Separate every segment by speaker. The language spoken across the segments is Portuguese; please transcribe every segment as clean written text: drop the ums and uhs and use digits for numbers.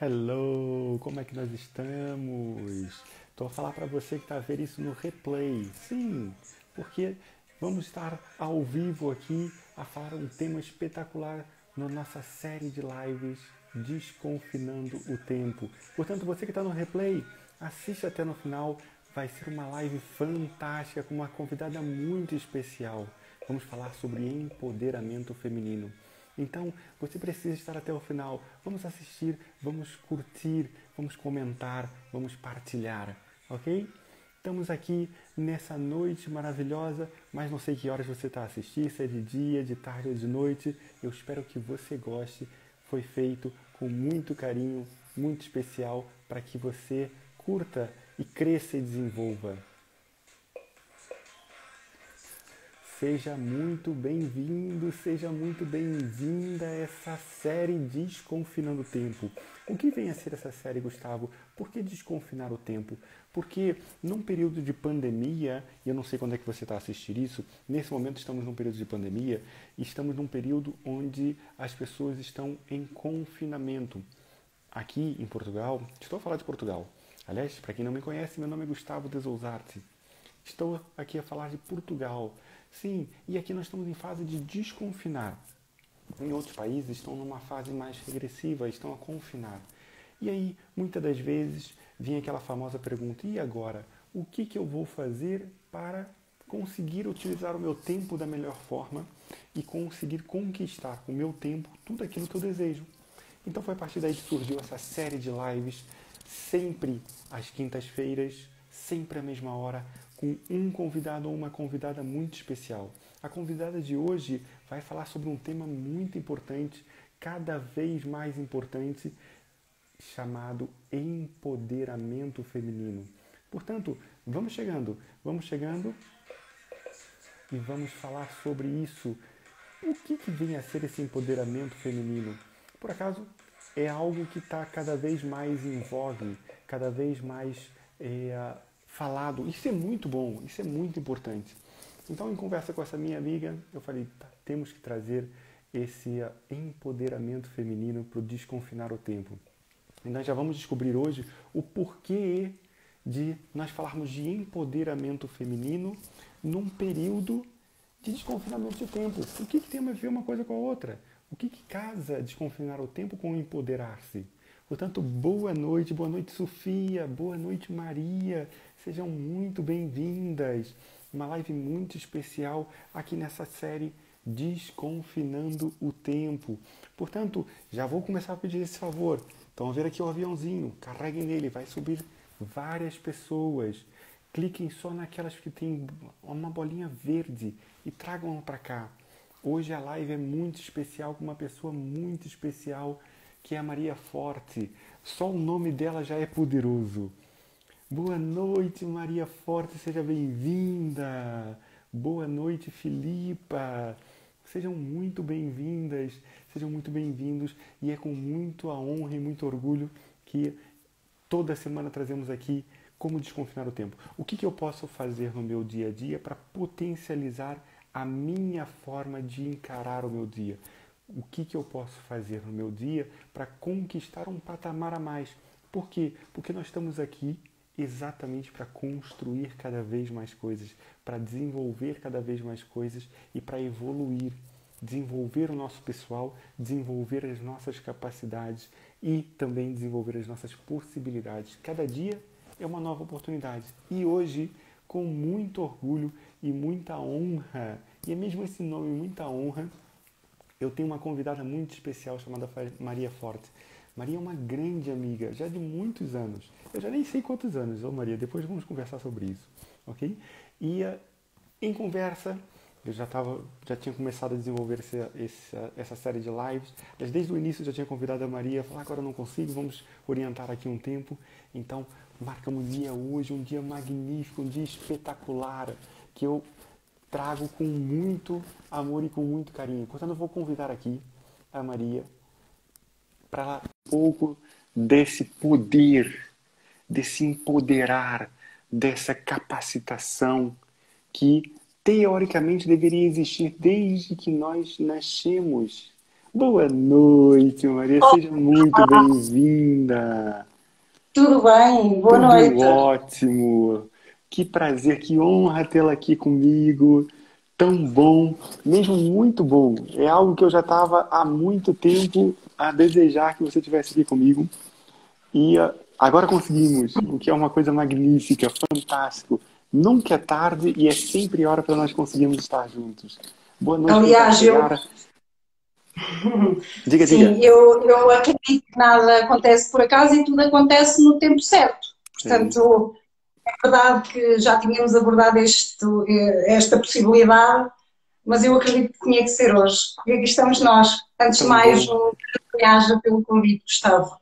Speaker 1: Hello, como é que nós estamos? Estou a falar para você que está a ver isso no replay. Sim, porque vamos estar ao vivo aqui a falar um tema espetacular na nossa série de lives Desconfinando o Tempo. Portanto, você que está no replay, assiste até no final. Vai ser uma live fantástica com uma convidada muito especial. Vamos falar sobre empoderamento feminino. Então, você precisa estar até o final. Vamos assistir, vamos curtir, vamos comentar, vamos partilhar, ok? Estamos aqui nessa noite maravilhosa, mas não sei que horas você está a assistir, se é de dia, de tarde ou de noite. Eu espero que você goste. Foi feito com muito carinho, muito especial, para que você curta e cresça e desenvolva. Seja muito bem-vindo, seja muito bem-vinda a essa série Desconfinando o Tempo. O que vem a ser essa série, Gustavo? Por que desconfinar o tempo? Porque num período de pandemia, e eu não sei quando é que você está a assistir isso, nesse momento estamos num período de pandemia, e estamos num período onde as pessoas estão em confinamento. Aqui em Portugal, estou a falar de Portugal. Aliás, para quem não me conhece, meu nome é Gustavo de Zousarte. Estou aqui a falar de Portugal. Sim, e aqui nós estamos em fase de desconfinar. Em outros países estão numa fase mais regressiva, estão a confinar. E aí, muitas das vezes, vem aquela famosa pergunta: e agora? O que eu vou fazer para conseguir utilizar o meu tempo da melhor forma e conseguir conquistar com o meu tempo tudo aquilo que eu desejo? Então foi a partir daí que surgiu essa série de lives, sempre às quintas-feiras, sempre à mesma hora, com um convidado ou uma convidada muito especial. A convidada de hoje vai falar sobre um tema muito importante, cada vez mais importante, chamado empoderamento feminino. Portanto, vamos chegando e vamos falar sobre isso. O que vem a ser esse empoderamento feminino? Por acaso, é algo que está cada vez mais em vogue, cada vez mais falado. Isso é muito bom, isso é muito importante. Então, em conversa com essa minha amiga, eu falei, tá, temos que trazer esse empoderamento feminino para o Desconfinar o Tempo. E nós já vamos descobrir hoje o porquê de nós falarmos de empoderamento feminino num período de desconfinamento de tempo. O que tem a ver uma coisa com a outra? O que casa desconfinar o tempo com empoderar-se? Portanto, boa noite Sofia, boa noite Maria, sejam muito bem-vindas. Uma live muito especial aqui nessa série Desconfinando o Tempo. Portanto, já vou começar a pedir esse favor. Estão a ver aqui o aviãozinho, carreguem nele, vai subir várias pessoas. Cliquem só naquelas que tem uma bolinha verde e tragam-la para cá. Hoje a live é muito especial com uma pessoa muito especial, que é a Maria Forte. Só o nome dela já é poderoso. Boa noite, Maria Forte, seja bem-vinda. Boa noite, Filipa. Sejam muito bem-vindas, sejam muito bem-vindos. E é com muito a honra e muito orgulho que toda semana trazemos aqui como desconfinar o tempo. O que eu posso fazer no meu dia a dia para potencializar a minha forma de encarar o meu dia? O que eu posso fazer no meu dia para conquistar um patamar a mais? Por quê? Porque nós estamos aqui exatamente para construir cada vez mais coisas, para desenvolver cada vez mais coisas e para evoluir, desenvolver o nosso pessoal, desenvolver as nossas capacidades e também desenvolver as nossas possibilidades. Cada dia é uma nova oportunidade. E hoje, com muito orgulho e muita honra, e é mesmo esse nome, muita honra, eu tenho uma convidada muito especial chamada Maria Forte. Maria é uma grande amiga, já de muitos anos. Eu já nem sei quantos anos, Maria, depois vamos conversar sobre isso, ok? E em conversa, eu já tinha começado a desenvolver essa série de lives. Desde o início eu já tinha convidado a Maria, a falar, agora eu não consigo, vamos orientar aqui um tempo. Então, marcamos o dia hoje, um dia magnífico, um dia espetacular, que eu trago com muito amor e com muito carinho. Portanto, eu vou convidar aqui a Maria para um pouco desse poder, desse empoderar, dessa capacitação que teoricamente deveria existir desde que nós nascemos. Boa noite, Maria. Seja muito
Speaker 2: Olá,
Speaker 1: bem-vinda.
Speaker 2: tudo bem? Boa
Speaker 1: Tudo
Speaker 2: noite.
Speaker 1: ótimo. Que prazer, que honra tê-la aqui comigo. Tão bom, mesmo muito bom. É algo que eu já estava há muito tempo a desejar que você estivesse aqui comigo. E agora conseguimos, o que é uma coisa magnífica, fantástico. Nunca é tarde e é sempre hora para nós conseguirmos estar juntos. Boa noite, quem está a
Speaker 2: Aliás,
Speaker 1: chegar. Diga, diga.
Speaker 2: sim, eu acredito que nada acontece por acaso e tudo acontece no tempo certo.
Speaker 1: É isso.
Speaker 2: Portanto, é verdade que já tínhamos abordado esta possibilidade, mas eu acredito que tinha que ser hoje. E aqui estamos nós. Antes de
Speaker 1: Tão
Speaker 2: mais,
Speaker 1: bom.
Speaker 2: um bem-aja pelo convite, Gustavo.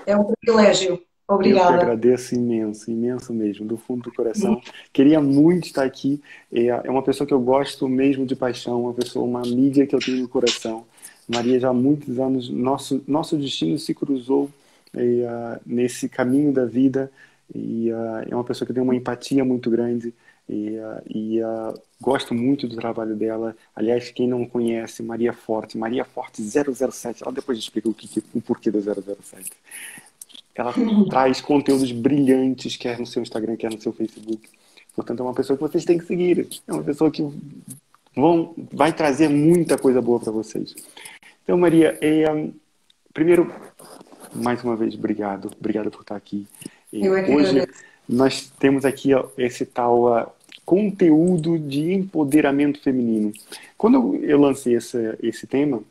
Speaker 2: É um privilégio.
Speaker 1: Eu que
Speaker 2: Obrigada.
Speaker 1: agradeço imenso, imenso mesmo, do fundo do coração. Queria muito estar aqui. É uma pessoa que eu gosto mesmo de paixão, uma pessoa, uma amiga que eu tenho no coração. Maria, já há muitos anos, nosso destino se cruzou nesse caminho da vida. É uma pessoa que tem uma empatia muito grande. Gosto muito do trabalho dela. Aliás, quem não conhece, Maria Forte 007, ela depois explica o porquê do 007. Ela traz conteúdos brilhantes, quer no seu Instagram, quer no seu Facebook. Portanto, é uma pessoa que vocês têm que seguir. É uma pessoa que vai trazer muita coisa boa para vocês. Então, Maria, primeiro, mais uma vez, obrigado. Obrigado por estar aqui.
Speaker 2: Eu é que
Speaker 1: Hoje
Speaker 2: agradeço.
Speaker 1: nós temos aqui esse tal conteúdo de empoderamento feminino. Quando eu lancei esse tema,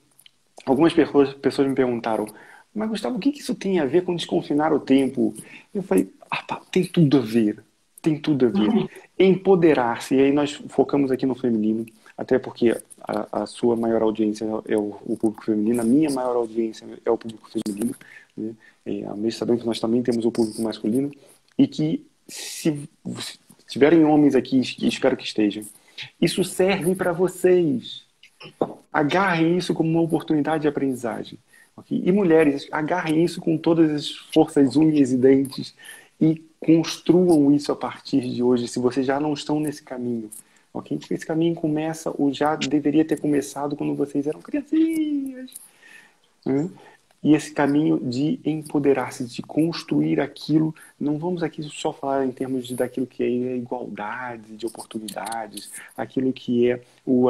Speaker 1: algumas pessoas me perguntaram, mas Gustavo, o que isso tem a ver com desconfinar o tempo? Eu falei, pá, tem tudo a ver. Tem tudo a ver. Empoderar-se, e aí nós focamos aqui no feminino, até porque a sua maior audiência é o público feminino, a minha maior audiência é o público feminino, né? Mesmo sabendo que nós também temos o público masculino, e que se tiverem homens aqui, e espero que estejam, isso serve para vocês. Agarrem isso como uma oportunidade de aprendizagem. Okay? E mulheres, agarrem isso com todas as forças, unhas e dentes e construam isso a partir de hoje, se vocês já não estão nesse caminho. Okay? Porque esse caminho começa, ou já deveria ter começado quando vocês eram criancinhas. Né? E esse caminho de empoderar-se, de construir aquilo, não vamos aqui só falar em termos daquilo que é igualdade, de oportunidades, aquilo que é o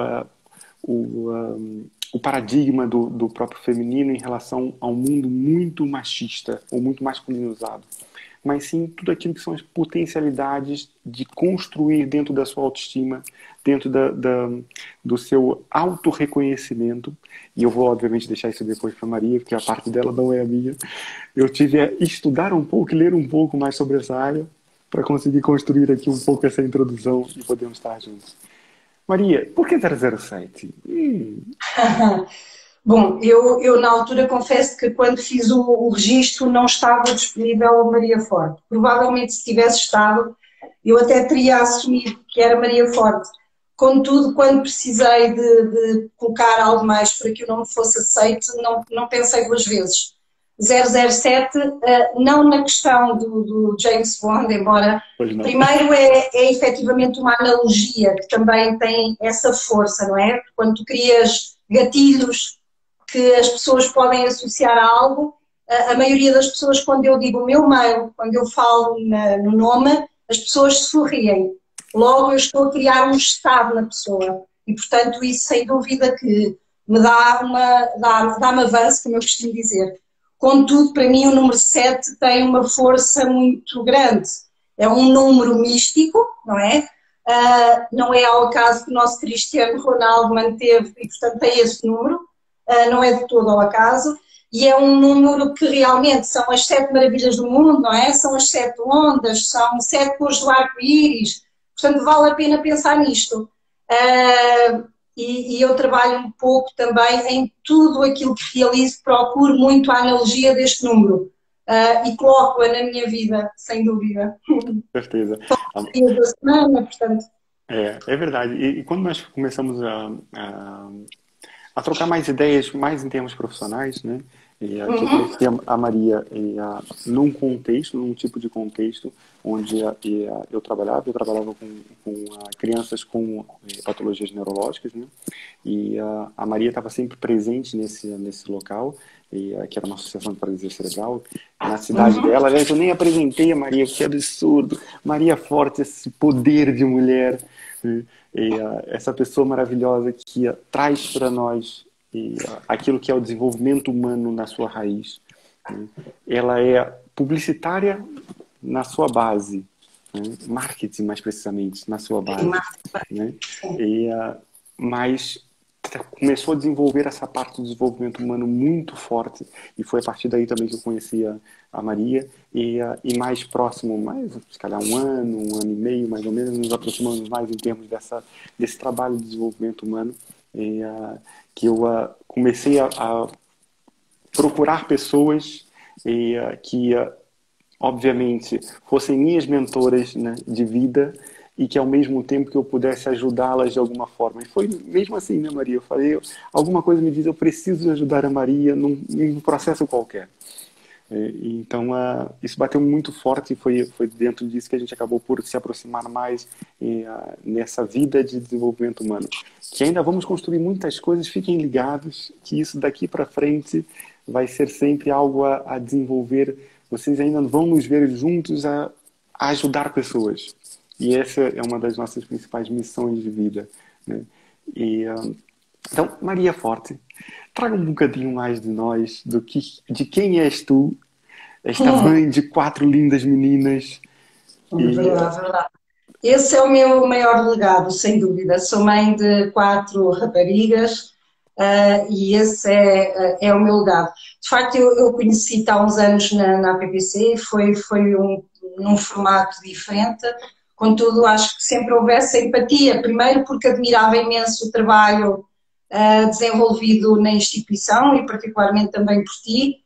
Speaker 1: paradigma do próprio feminino em relação ao mundo muito machista ou muito masculinizado, mas sim tudo aquilo que são as potencialidades de construir dentro da sua autoestima, dentro do seu autorreconhecimento. E eu vou, obviamente, deixar isso depois para Maria, porque a parte dela não é a minha. Eu tive a estudar um pouco e ler um pouco mais sobre essa área para conseguir construir aqui um pouco essa introdução e podermos estar juntos. Maria, por que 007?
Speaker 2: Bom, eu na altura confesso que quando fiz o registro não estava disponível a Maria Forte. Provavelmente se tivesse estado, eu até teria assumido que era Maria Forte. Contudo, quando precisei de colocar algo mais para que o nome fosse aceito, não pensei duas vezes. 007, não na questão do James Bond, embora
Speaker 1: Pois não.
Speaker 2: primeiro é efetivamente uma analogia que também tem essa força, não é? Quando tu crias gatilhos que as pessoas podem associar a algo, a maioria das pessoas, quando eu digo o meu mail, quando eu falo no nome, as pessoas sorriem. Logo eu estou a criar um estado na pessoa. E, portanto, isso sem dúvida que me dá-me avanço, como eu costumo dizer. Contudo, para mim, o número 7 tem uma força muito grande. É um número místico, não é? Não é ao acaso que o nosso Cristiano Ronaldo manteve e, portanto, tem esse número. Não é de todo ao acaso. E é um número que realmente são as 7 maravilhas do mundo, não é? São as 7 ondas, são 7 cores do arco-íris. Portanto, vale a pena pensar nisto. E eu trabalho um pouco também em tudo aquilo que realizo, procuro muito a analogia deste número e coloco-a na minha vida, sem dúvida.
Speaker 1: Certeza.
Speaker 2: Dia da semana, portanto.
Speaker 1: É verdade. E quando nós começamos a trocar mais ideias, mais em termos profissionais, né? E aqui eu conheci a Maria num contexto, num tipo de contexto onde eu trabalhava com crianças com patologias neurológicas, né? E a Maria estava sempre presente nesse local, que era uma associação de paralisia cerebral, na cidade dela. Aliás, eu nem apresentei a Maria, que absurdo. Maria Forte, esse poder de mulher, né? Essa pessoa maravilhosa que traz para nós aquilo que é o desenvolvimento humano na sua raiz, né? Ela é publicitária na sua base, né? Marketing mais precisamente na sua base, né? Mas começou a desenvolver essa parte do desenvolvimento humano muito forte, e foi a partir daí também que eu conheci a Maria, e mais próximo, se calhar um ano e meio mais ou menos, nos aproximamos mais em termos desse trabalho de desenvolvimento humano, que eu comecei a procurar pessoas que obviamente fossem minhas mentoras, né, de vida, e que ao mesmo tempo que eu pudesse ajudá-las de alguma forma. E foi mesmo assim, né, Maria? Eu falei, alguma coisa me diz, eu preciso ajudar a Maria num processo qualquer. Então, isso bateu muito forte, e foi dentro disso que a gente acabou por se aproximar mais nessa vida de desenvolvimento humano. Que ainda vamos construir muitas coisas, fiquem ligados, que isso daqui para frente vai ser sempre algo a desenvolver. Vocês ainda vão nos ver juntos a ajudar pessoas. E essa é uma das nossas principais missões de vida, né? Então, Maria Forte, traga um bocadinho mais de nós, de quem és tu, esta mãe de 4 lindas meninas.
Speaker 2: Verdade, verdade. Esse é o meu maior legado, sem dúvida. Sou mãe de 4 raparigas, e esse é o meu legado. De facto, eu conheci-te há uns anos na PPC, foi num formato diferente. Contudo, acho que sempre houvesse empatia, primeiro porque admirava imenso o trabalho desenvolvido na instituição, e particularmente também por ti.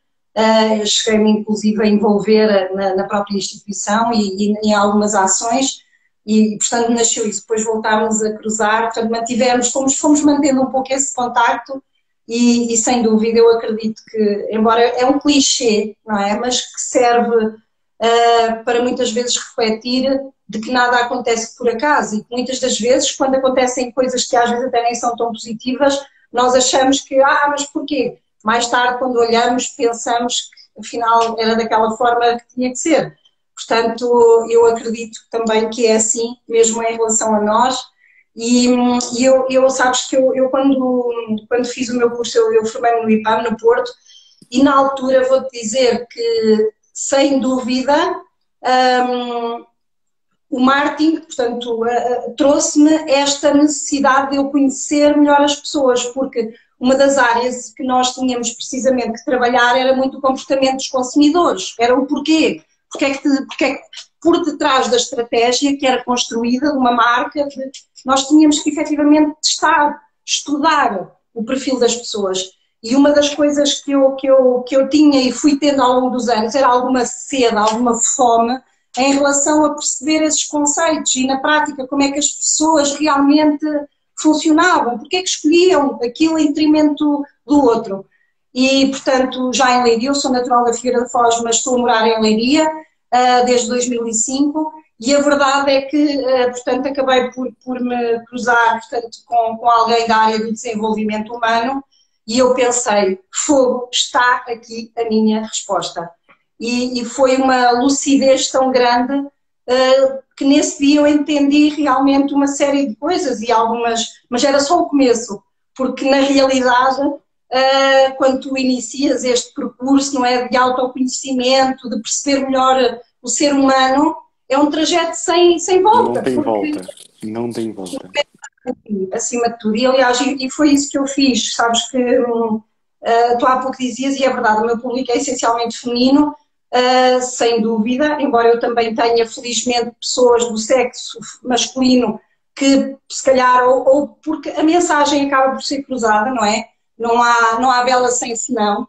Speaker 2: Cheguei-me inclusive a envolver na própria instituição e em algumas ações, e portanto nasceu isso. Depois voltámos a cruzar, portanto mantivemos, fomos mantendo um pouco esse contacto, e sem dúvida eu acredito que, embora é um clichê, não é? Mas que serve para muitas vezes refletir de que nada acontece por acaso, e que muitas das vezes, quando acontecem coisas que às vezes até nem são tão positivas, nós achamos que, mas porquê? Mais tarde, quando olhamos, pensamos que afinal era daquela forma que tinha que ser. Portanto, eu acredito também que é assim, mesmo em relação a nós. E sabes que eu quando fiz o meu curso, eu formei-me no IPAM, no Porto, e na altura vou-te dizer que, sem dúvida, o marketing, portanto, trouxe-me esta necessidade de eu conhecer melhor as pessoas, porque uma das áreas que nós tínhamos precisamente que trabalhar era muito o comportamento dos consumidores, era o porquê. Porque por detrás da estratégia que era construída de uma marca, nós tínhamos que efetivamente testar, estudar o perfil das pessoas. E uma das coisas que eu tinha e fui tendo ao longo dos anos era alguma sede, alguma fome em relação a perceber esses conceitos e na prática como é que as pessoas realmente funcionavam, porque é que escolhiam aquilo em detrimento do outro. E, portanto, já em Leiria, eu sou natural da Figueira da Foz, mas estou a morar em Leiria desde 2005, e a verdade é que, portanto, acabei por me cruzar, portanto, com alguém da área do desenvolvimento humano, e eu pensei, fogo, está aqui a minha resposta. E foi uma lucidez tão grande que nesse dia eu entendi realmente uma série de coisas, e algumas, mas era só o começo, porque na realidade, quando tu inicias este percurso, não é, de autoconhecimento, de perceber melhor o ser humano, é um trajeto sem volta.
Speaker 1: Não tem volta, não tem volta.
Speaker 2: Acima de tudo, e aliás, e foi isso que eu fiz, sabes que tu há pouco dizias, e é verdade, o meu público é essencialmente feminino, sem dúvida, embora eu também tenha felizmente pessoas do sexo masculino que se calhar, ou porque a mensagem acaba por ser cruzada, não é? Não há bela sem senão,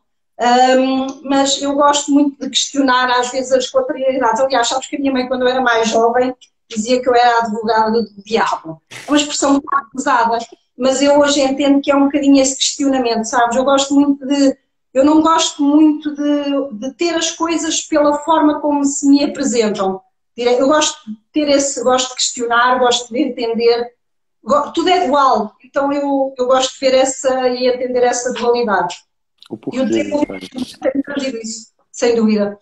Speaker 2: mas eu gosto muito de questionar às vezes as contrariedades. Aliás, sabes que a minha mãe, quando eu era mais jovem, dizia que eu era a advogada do diabo. É uma expressão muito pesada, mas eu hoje entendo que é um bocadinho esse questionamento, sabes? Eu gosto muito de eu não gosto muito de ter as coisas pela forma como se me apresentam. Eu gosto de ter gosto de questionar, gosto de entender, tudo é dual, então eu gosto de ver e entender essa dualidade.
Speaker 1: O
Speaker 2: E o
Speaker 1: porquê
Speaker 2: tempo
Speaker 1: disso, cara.
Speaker 2: tem trazido isso, sem dúvida.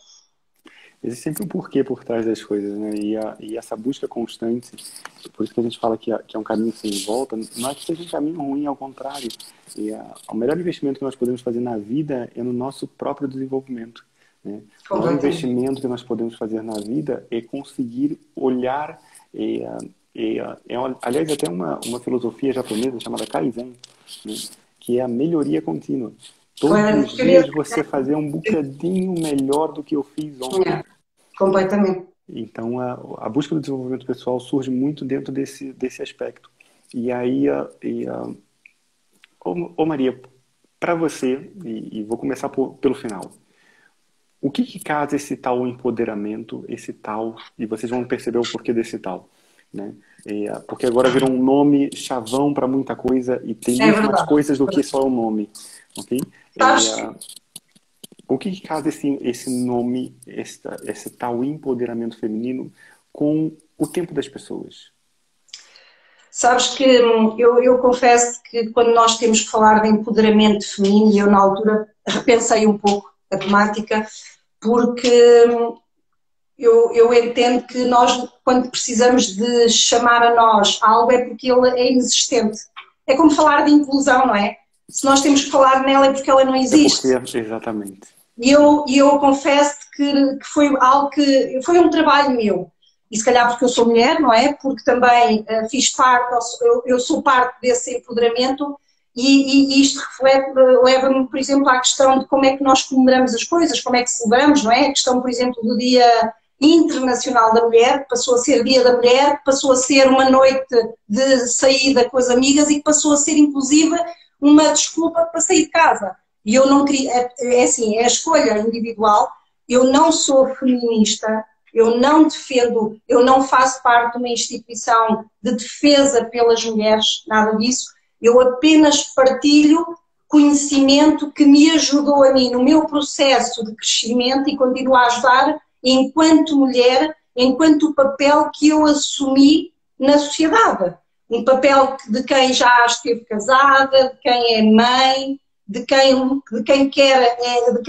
Speaker 1: Existe sempre um porquê por trás das coisas, né? E essa busca constante, por isso que a gente fala que é um caminho sem volta, não é que seja um caminho ruim, ao contrário. O melhor investimento que nós podemos fazer na vida é no nosso próprio desenvolvimento, né? O melhor investimento que nós podemos fazer na vida é conseguir olhar, aliás, até uma filosofia japonesa chamada Kaizen, né? Que é a melhoria contínua. Todos os dias você fazer um bocadinho melhor do que eu fiz ontem.
Speaker 2: Completamente.
Speaker 1: Então, a busca do desenvolvimento pessoal surge muito dentro desse aspecto. E aí, Maria, para você, e vou começar pelo final, o que casa esse tal empoderamento, e vocês vão perceber o porquê desse tal, né? Porque agora virou um nome chavão para muita coisa e tem muito mais coisas do que só o nome, ok? O que casa esse nome, esse tal empoderamento feminino com o tempo das pessoas?
Speaker 2: Sabes que eu confesso que quando nós temos que falar de empoderamento feminino, eu na altura repensei um pouco a temática, porque eu entendo que nós, quando precisamos de chamar a nós algo, é porque ele é inexistente. É como falar de inclusão, não é? Se nós temos que falar nela é porque ela não existe.
Speaker 1: Exatamente.
Speaker 2: E eu confesso que foi algo que foi um trabalho meu. E se calhar porque eu sou mulher, não é? Porque também fiz parte, eu sou parte desse empoderamento e isto leva-me, por exemplo, à questão de como é que nós comemoramos as coisas, como é que celebramos, não é? A questão, por exemplo, do Dia Internacional da Mulher, que passou a ser Dia da Mulher, que passou a ser uma noite de saída com as amigas e que passou a ser, inclusive, uma desculpa para sair de casa. E eu não queria, é assim, é a escolha individual. Eu não sou feminista, eu não defendo, eu não faço parte de uma instituição de defesa pelas mulheres, nada disso. Eu apenas partilho conhecimento que me ajudou a mim no meu processo de crescimento e continuo a ajudar enquanto mulher, enquanto o papel que eu assumi na sociedade. Um papel de quem já esteve casada, de quem é mãe, de quem quer, de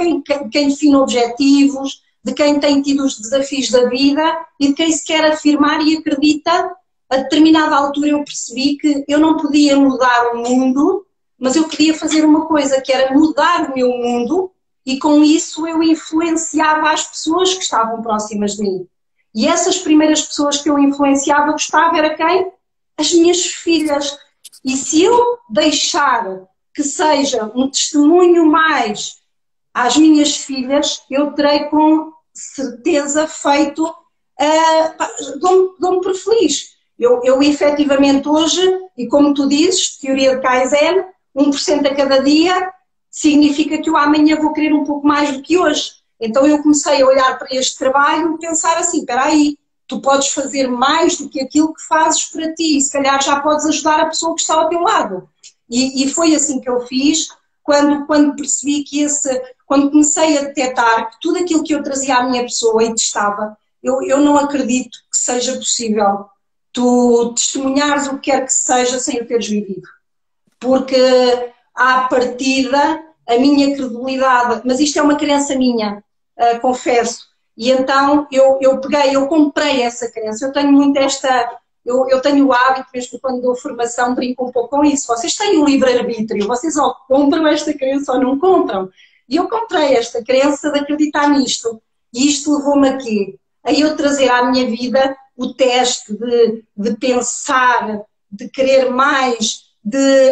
Speaker 2: quem define objetivos, de quem tem tido os desafios da vida e de quem se quer afirmar e acredita. A determinada altura eu percebi que eu não podia mudar o mundo, mas eu podia fazer uma coisa, que era mudar o meu mundo, e com isso eu influenciava as pessoas que estavam próximas de mim. E essas primeiras pessoas que eu influenciava, gostava, era quem? As minhas filhas. E se eu deixar que seja um testemunho mais às minhas filhas, eu terei com certeza feito, dou-me por feliz. Eu efetivamente hoje, e como tu dizes, teoria de Kaizen, 1% a cada dia, significa que eu amanhã vou querer um pouco mais do que hoje. Então eu comecei a olhar para este trabalho e pensar assim, espera aí, tu podes fazer mais do que aquilo que fazes para ti, e se calhar já podes ajudar a pessoa que está ao teu lado. E foi assim que eu fiz, quando percebi que quando comecei a detectar que tudo aquilo que eu trazia à minha pessoa e testava, eu não acredito que seja possível tu testemunhares o que quer que seja sem o teres vivido. Porque à partida, a minha credibilidade, mas isto é uma crença minha, confesso, e então eu comprei essa crença, eu tenho muito eu tenho o hábito, mesmo quando dou formação, brinco um pouco com isso. Vocês têm um livre-arbítrio, vocês ou compram esta crença ou não compram. E eu comprei esta crença de acreditar nisto. E isto levou-me aqui, a eu trazer à minha vida o teste de pensar, de querer mais,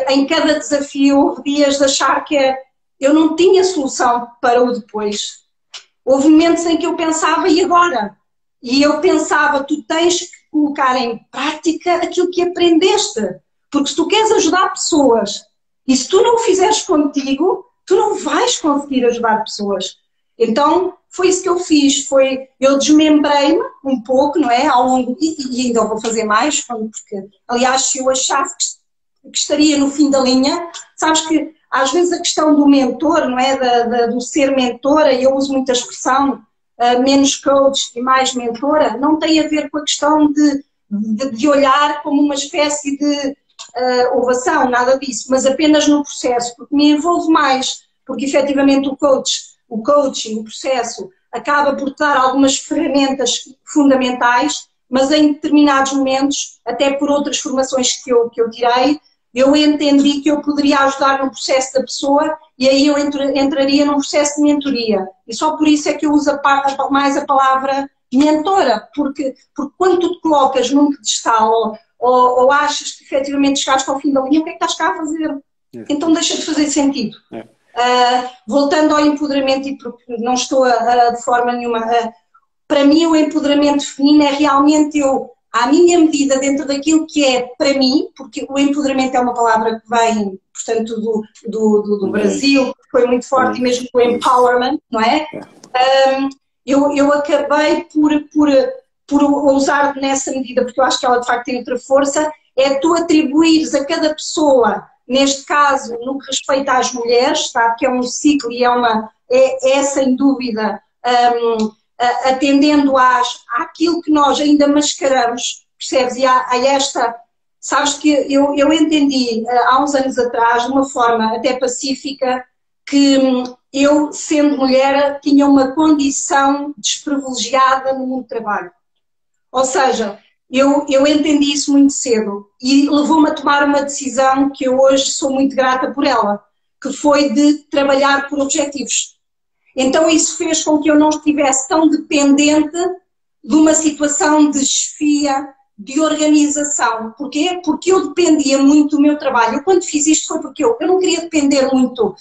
Speaker 2: em cada desafio, houve dias de achar que eu não tinha solução para o depois. Houve momentos em que eu pensava, e agora? E eu pensava, tu tens que colocar em prática aquilo que aprendeste. Porque se tu queres ajudar pessoas, e se tu não o fizeres contigo, tu não vais conseguir ajudar pessoas. Então, foi isso que eu fiz. Eu desmembrei-me um pouco, não é? Ao longo, e ainda vou fazer mais, porque, aliás, se eu achasse que estaria no fim da linha, sabes que às vezes a questão do mentor, não é? Do ser mentora, e eu uso muito a expressão menos coach e mais mentora, não tem a ver com a questão de olhar como uma espécie de ovação, nada disso, mas apenas no processo, porque me envolvo mais, porque efetivamente o coaching, o processo, acaba por dar algumas ferramentas fundamentais, mas em determinados momentos, até por outras formações que eu tirei, eu entendi que eu poderia ajudar no processo da pessoa e aí eu entraria num processo de mentoria. E só por isso é que eu uso mais a palavra mentora, porque quando tu te colocas num pedestal ou achas que efetivamente chegaste ao fim da linha, o que é que estás cá a fazer? Então deixa de fazer sentido. Voltando ao empoderamento, e porque não estou de forma nenhuma... para mim o empoderamento feminino é realmente eu, à minha medida, dentro daquilo que é para mim, porque o empoderamento é uma palavra que vem, portanto, do Brasil, que foi muito forte, e mesmo o empowerment, não é? Eu acabei por usar nessa medida, porque eu acho que ela de facto tem outra força, é tu atribuires a cada pessoa, neste caso, no que respeita às mulheres, tá? Que é um ciclo e é sem dúvida, atendendo àquilo que nós ainda mascaramos, percebes? E há esta... Sabes que eu entendi há uns anos atrás, de uma forma até pacífica, que eu, sendo mulher, tinha uma condição desprivilegiada no mundo do trabalho. Ou seja, eu entendi isso muito cedo e levou-me a tomar uma decisão que eu hoje sou muito grata por ela, que foi de trabalhar por objetivos. Então isso fez com que eu não estivesse tão dependente de uma situação de chefia, de organização. Porquê? Porque eu dependia muito do meu trabalho. Eu, quando fiz isto foi porque eu não queria depender muito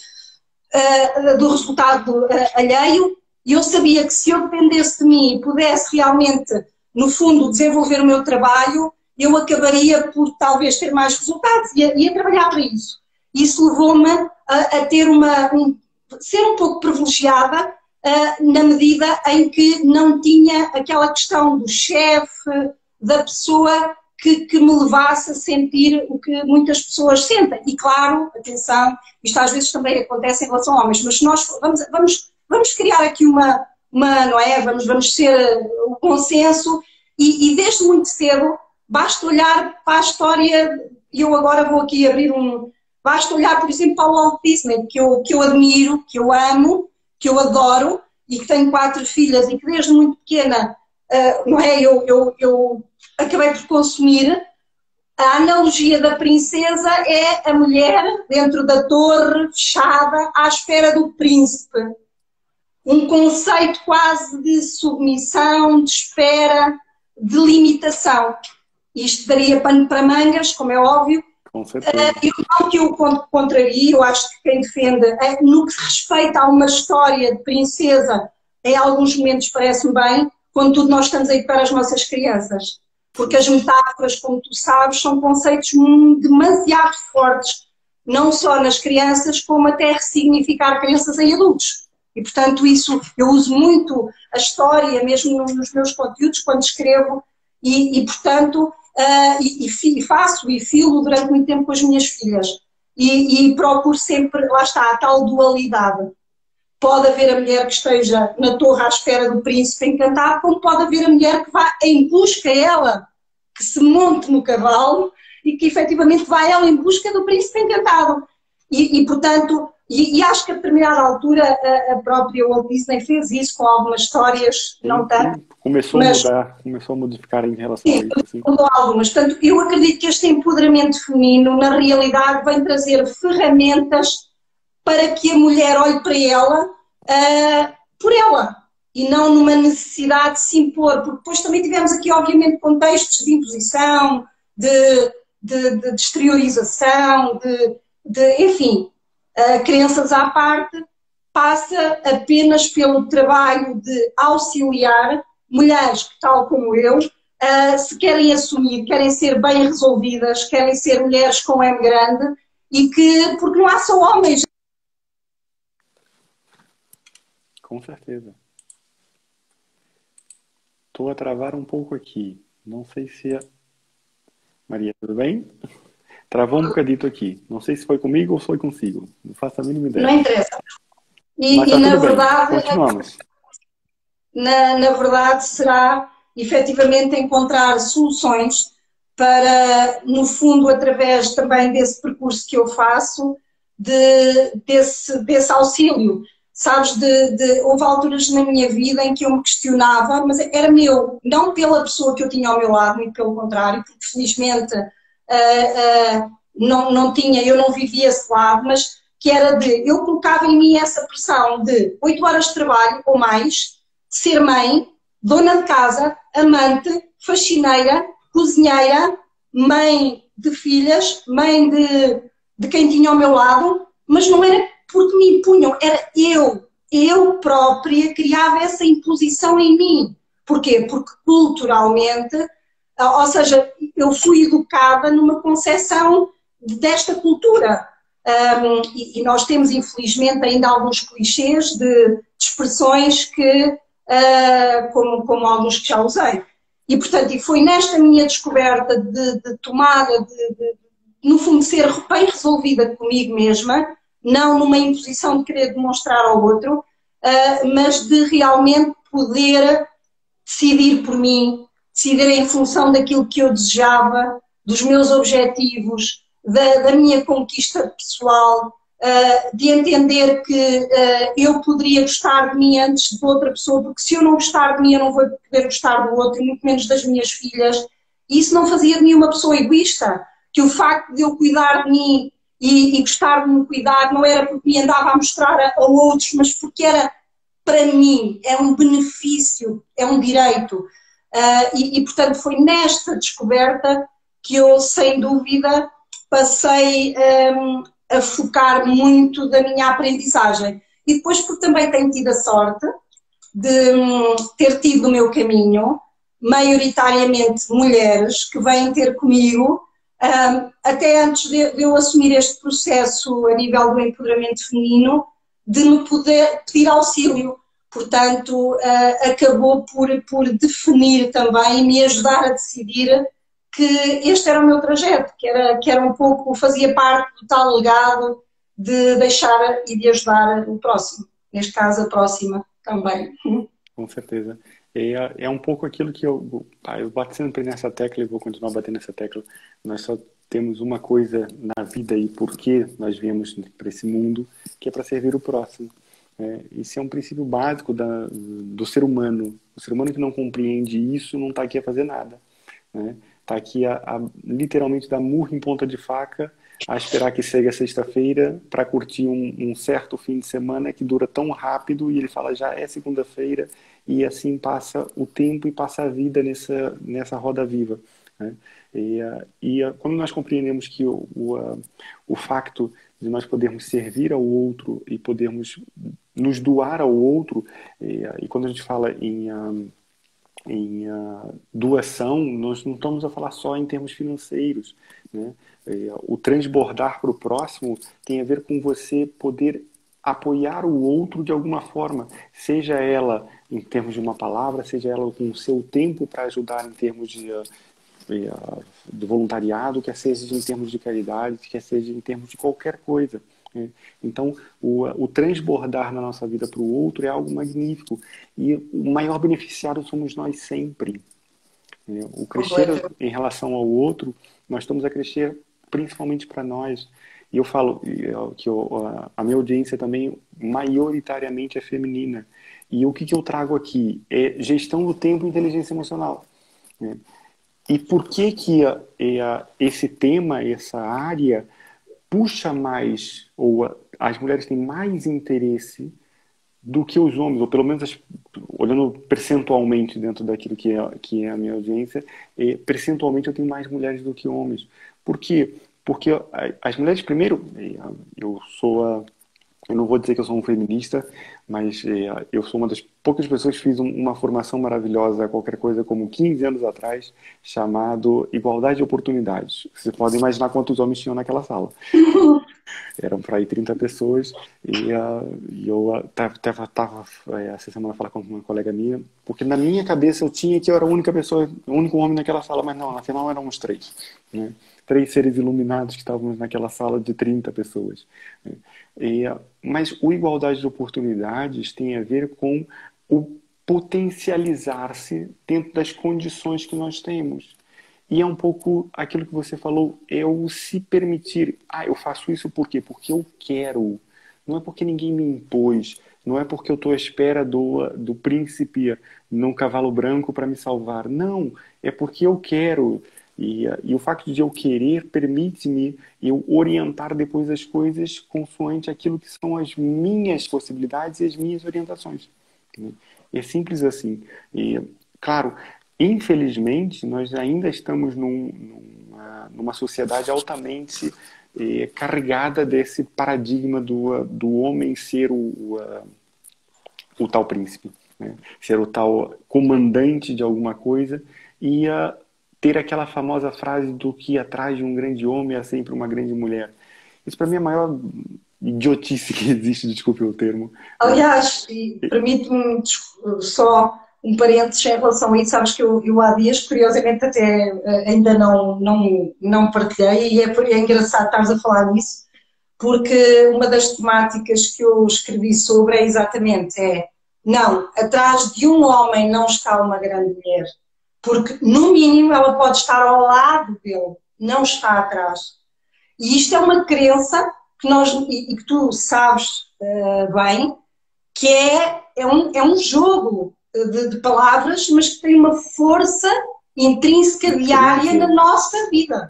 Speaker 2: do resultado alheio, e eu sabia que se eu dependesse de mim e pudesse realmente, no fundo, desenvolver o meu trabalho, eu acabaria por talvez ter mais resultados e a trabalhar para isso. Isso levou-me a ter ser um pouco privilegiada na medida em que não tinha aquela questão do chefe, da pessoa que me levasse a sentir o que muitas pessoas sentem. E claro, atenção, isto às vezes também acontece em relação a homens, mas se nós vamos criar aqui não é? Vamos ser o consenso e desde muito cedo basta olhar para a história, e eu agora vou aqui abrir basta olhar, por exemplo, para o Walt Disney, que eu admiro, que eu amo, que eu adoro e que tenho 4 filhas e que desde muito pequena, não é? Eu acabei por consumir. A analogia da princesa é a mulher dentro da torre fechada à espera do príncipe. Um conceito quase de submissão, de espera, de limitação. Isto daria pano para mangas, como é óbvio.
Speaker 1: Com certeza.
Speaker 2: Eu não que eu contrario, eu acho que quem defende, no que se respeita a uma história de princesa, em alguns momentos parece-me bem, contudo nós estamos aí para as nossas crianças. Porque as metáforas, como tu sabes, são conceitos demasiado fortes, não só nas crianças, como até ressignificar crenças em adultos. E, portanto, isso eu uso muito a história, mesmo nos meus conteúdos, quando escrevo, portanto, faço e filo durante muito tempo com as minhas filhas. E procuro sempre, lá está, a tal dualidade. Pode haver a mulher que esteja na torre à espera do príncipe encantado, como pode haver a mulher que vá em busca ela, que se monte no cavalo e que efetivamente vá ela em busca do príncipe encantado. Portanto, acho que a determinada altura a própria Walt Disney fez isso com algumas histórias, não tanto.
Speaker 1: Começou a mudar, começou a modificar em relação a isso. Assim.
Speaker 2: Mudou algumas. Portanto, eu acredito que este empoderamento feminino, na realidade, vem trazer ferramentas para que a mulher olhe para ela por ela e não numa necessidade de se impor, porque depois também tivemos aqui, obviamente, contextos de imposição, de exteriorização, enfim, crenças à parte, passa apenas pelo trabalho de auxiliar mulheres que, tal como eu, se querem assumir, querem ser bem resolvidas, querem ser mulheres com M grande porque não há só homens.
Speaker 1: Com certeza. Estou a travar um pouco aqui. Não sei se Maria, tudo bem? Travou um bocadito aqui. Não sei se foi comigo ou foi consigo. Não faço a mínima
Speaker 2: Não
Speaker 1: ideia.
Speaker 2: interessa.
Speaker 1: Mas
Speaker 2: E
Speaker 1: está
Speaker 2: na
Speaker 1: tudo bem.
Speaker 2: verdade,
Speaker 1: Continuamos.
Speaker 2: na verdade, será efetivamente encontrar soluções para, no fundo, através também desse percurso que eu faço, desse auxílio. Sabes, houve alturas na minha vida em que eu me questionava, mas era meu, não pela pessoa que eu tinha ao meu lado, muito pelo contrário, porque felizmente não tinha, eu não vivia esse lado, mas que era eu colocava em mim essa pressão de 8 horas de trabalho ou mais, ser mãe, dona de casa, amante, faxineira, cozinheira, mãe de filhas, mãe de quem tinha ao meu lado, mas não era porque me impunham, era eu própria criava essa imposição em mim. Porquê? Porque culturalmente, ou seja, eu fui educada numa concepção desta cultura. E nós temos, infelizmente, ainda alguns clichês de expressões que, como alguns que já usei. E, portanto, foi nesta minha descoberta de tomada, no fundo, ser bem resolvida comigo mesma, não numa imposição de querer demonstrar ao outro, mas de realmente poder decidir por mim, decidir em função daquilo que eu desejava, dos meus objetivos, da minha conquista pessoal, de entender que eu poderia gostar de mim antes de outra pessoa, porque se eu não gostar de mim, eu não vou poder gostar do outro, e muito menos das minhas filhas. E isso não fazia de mim uma pessoa egoísta, que o facto de eu cuidar de mim e gostar de me cuidar não era porque me andava a mostrar a outros, mas porque era para mim, é um benefício, é um direito. Portanto, foi nesta descoberta que eu, sem dúvida, passei a focar muito da minha aprendizagem. E depois, porque também tenho tido a sorte de ter tido no meu caminho, maioritariamente mulheres, que vêm ter comigo, até antes de eu assumir este processo a nível do empoderamento feminino, de me poder pedir auxílio. Portanto, acabou por definir também e me ajudar a decidir que este era o meu trajeto, que era um pouco, fazia parte do tal legado de deixar e de ajudar o próximo. Neste caso, a próxima também.
Speaker 1: Com certeza. É um pouco aquilo que eu bato sempre nessa tecla e vou continuar batendo nessa tecla. Nós só temos uma coisa na vida e por que nós viemos para esse mundo, que é para servir o próximo. Esse é um princípio básico do ser humano. O ser humano que não compreende isso não está aqui a fazer nada. Está aqui literalmente dar murro em ponta de faca, a esperar que chegue a sexta-feira para curtir um certo fim de semana que dura tão rápido, e ele fala já é segunda-feira, e assim passa o tempo e passa a vida nessa roda viva. Quando nós compreendemos que o facto de nós podermos servir ao outro e podermos nos doar ao outro, e quando a gente fala em doação, nós não estamos a falar só em termos financeiros, né? O transbordar para o próximo tem a ver com você poder apoiar o outro de alguma forma, seja ela em termos de uma palavra, seja ela com o seu tempo para ajudar em termos de voluntariado, quer seja em termos de caridade, quer seja em termos de qualquer coisa. Então, o transbordar na nossa vida para o outro é algo magnífico. E o maior beneficiário somos nós sempre. O crescer em relação ao outro, nós estamos a crescer principalmente para nós. E eu falo que a minha audiência também maioritariamente é feminina. E o que eu trago aqui é gestão do tempo e inteligência emocional. E por que esse tema, essa área, puxa mais, ou as mulheres têm mais interesse do que os homens, ou pelo menos olhando percentualmente dentro daquilo que é a minha audiência, percentualmente eu tenho mais mulheres do que homens. Por quê? Porque as mulheres, primeiro, eu sou Eu não vou dizer que eu sou um feminista, mas eu sou uma das poucas pessoas que fiz uma formação maravilhosa, qualquer coisa como 15 anos atrás, chamado Igualdade de Oportunidades. Você pode imaginar quantos homens tinham naquela sala. Eram para aí 30 pessoas e eu tava essa semana falando com uma colega minha, porque na minha cabeça eu tinha que eu era a única pessoa, o único homem naquela sala, mas não, afinal éramos três, né? Três seres iluminados que estávamos naquela sala de 30 pessoas, né? Mas o igualdade de oportunidades tem a ver com o potencializar-se dentro das condições que nós temos. E é um pouco aquilo que você falou, é o se permitir. Ah, eu faço isso por quê? Porque eu quero. Não é porque ninguém me impôs. Não é porque eu estou à espera do príncipe num cavalo branco para me salvar. Não, é porque eu quero. E o facto de eu querer permite-me eu orientar depois as coisas consoante aquilo que são as minhas possibilidades e as minhas orientações, né? É simples assim. E, claro, infelizmente, nós ainda estamos numa sociedade altamente carregada desse paradigma do homem ser o tal príncipe, né? Ser o tal comandante de alguma coisa e ter aquela famosa frase do que atrás de um grande homem é sempre uma grande mulher. Isso para mim é a maior idiotice que existe, desculpe o termo.
Speaker 2: Aliás, e permite-me só um parênteses em relação a isso, sabes que eu há dias, curiosamente, até ainda não partilhei, e é engraçado estares a falar nisso, porque uma das temáticas que eu escrevi sobre é exatamente, não, atrás de um homem não está uma grande mulher, porque no mínimo ela pode estar ao lado dele, não está atrás. E isto é uma crença que nós, e que tu sabes bem, que é um jogo de palavras, mas que tem uma força intrínseca diária na nossa vida.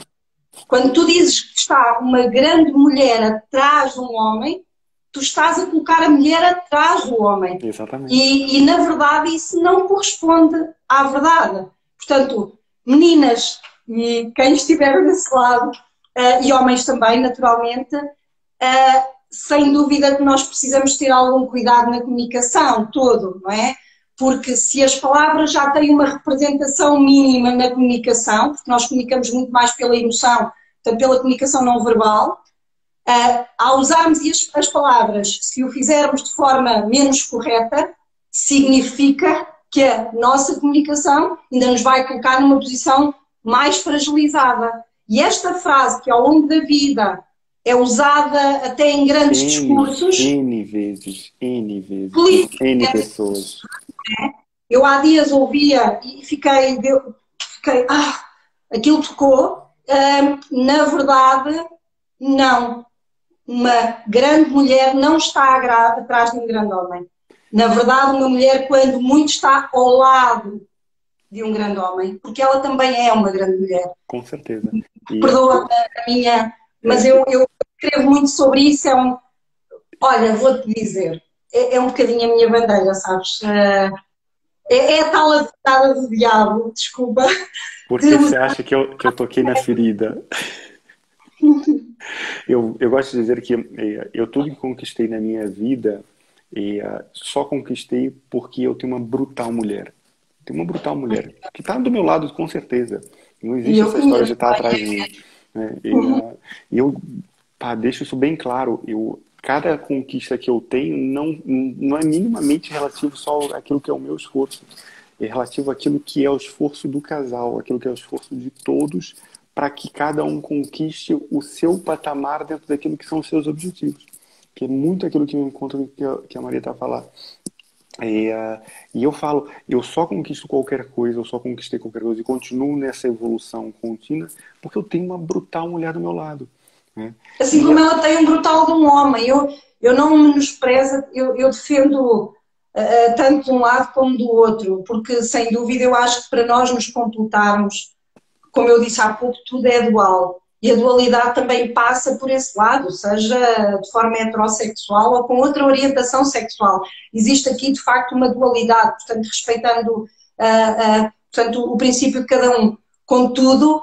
Speaker 2: Quando tu dizes que está uma grande mulher atrás de um homem, tu estás a colocar a mulher atrás do homem.
Speaker 1: Exatamente.
Speaker 2: E na verdade isso não corresponde à verdade. Portanto, meninas e quem estiver desse lado, e homens também, naturalmente, sem dúvida que nós precisamos ter algum cuidado na comunicação, todo, não é? Porque se as palavras já têm uma representação mínima na comunicação, porque nós comunicamos muito mais pela emoção, portanto, pela comunicação não verbal, ao usarmos as palavras, se o fizermos de forma menos correta, significa que a nossa comunicação ainda nos vai colocar numa posição mais fragilizada. E esta frase que ao longo da vida é usada até em grandes discursos.
Speaker 1: N vezes, N pessoas.
Speaker 2: Eu há dias ouvia e fiquei aquilo tocou. Na verdade, não. Uma grande mulher não está atrás de um grande homem. Na verdade, uma mulher, quando muito, está ao lado de um grande homem, porque ela também é uma grande mulher.
Speaker 1: Com certeza.
Speaker 2: Perdoa a minha, mas eu escrevo muito sobre isso. Olha, vou-te dizer, é um bocadinho a minha bandeira, sabes? É a tal advogada do diabo, desculpa.
Speaker 1: Por que você acha que eu toquei na ferida? Eu gosto de dizer que eu tudo que conquistei na minha vida só conquistei porque eu tenho uma brutal mulher. Tenho uma brutal mulher que está do meu lado, com certeza. Não existe essa história de estar atrás de mim, né? E eu deixo isso bem claro. Cada conquista que eu tenho não é minimamente relativo só àquilo que é o meu esforço. É relativo àquilo que é o esforço do casal, aquilo que é o esforço de todos, para que cada um conquiste o seu patamar dentro daquilo que são os seus objetivos. Que é muito aquilo que eu encontro que a Maria está a falar. E eu falo, eu só conquisto qualquer coisa, eu só conquistei qualquer coisa e continuo nessa evolução contínua porque eu tenho uma brutal mulher do meu lado, né?
Speaker 2: Assim como ela tem um brutal de um homem. Eu não menosprezo, eu defendo tanto de um lado como do outro, porque sem dúvida eu acho que para nós nos completarmos, como eu disse há pouco, tudo é dual. E a dualidade também passa por esse lado, seja de forma heterossexual ou com outra orientação sexual. Existe aqui, de facto, uma dualidade, portanto, respeitando portanto, o princípio de cada um. Contudo,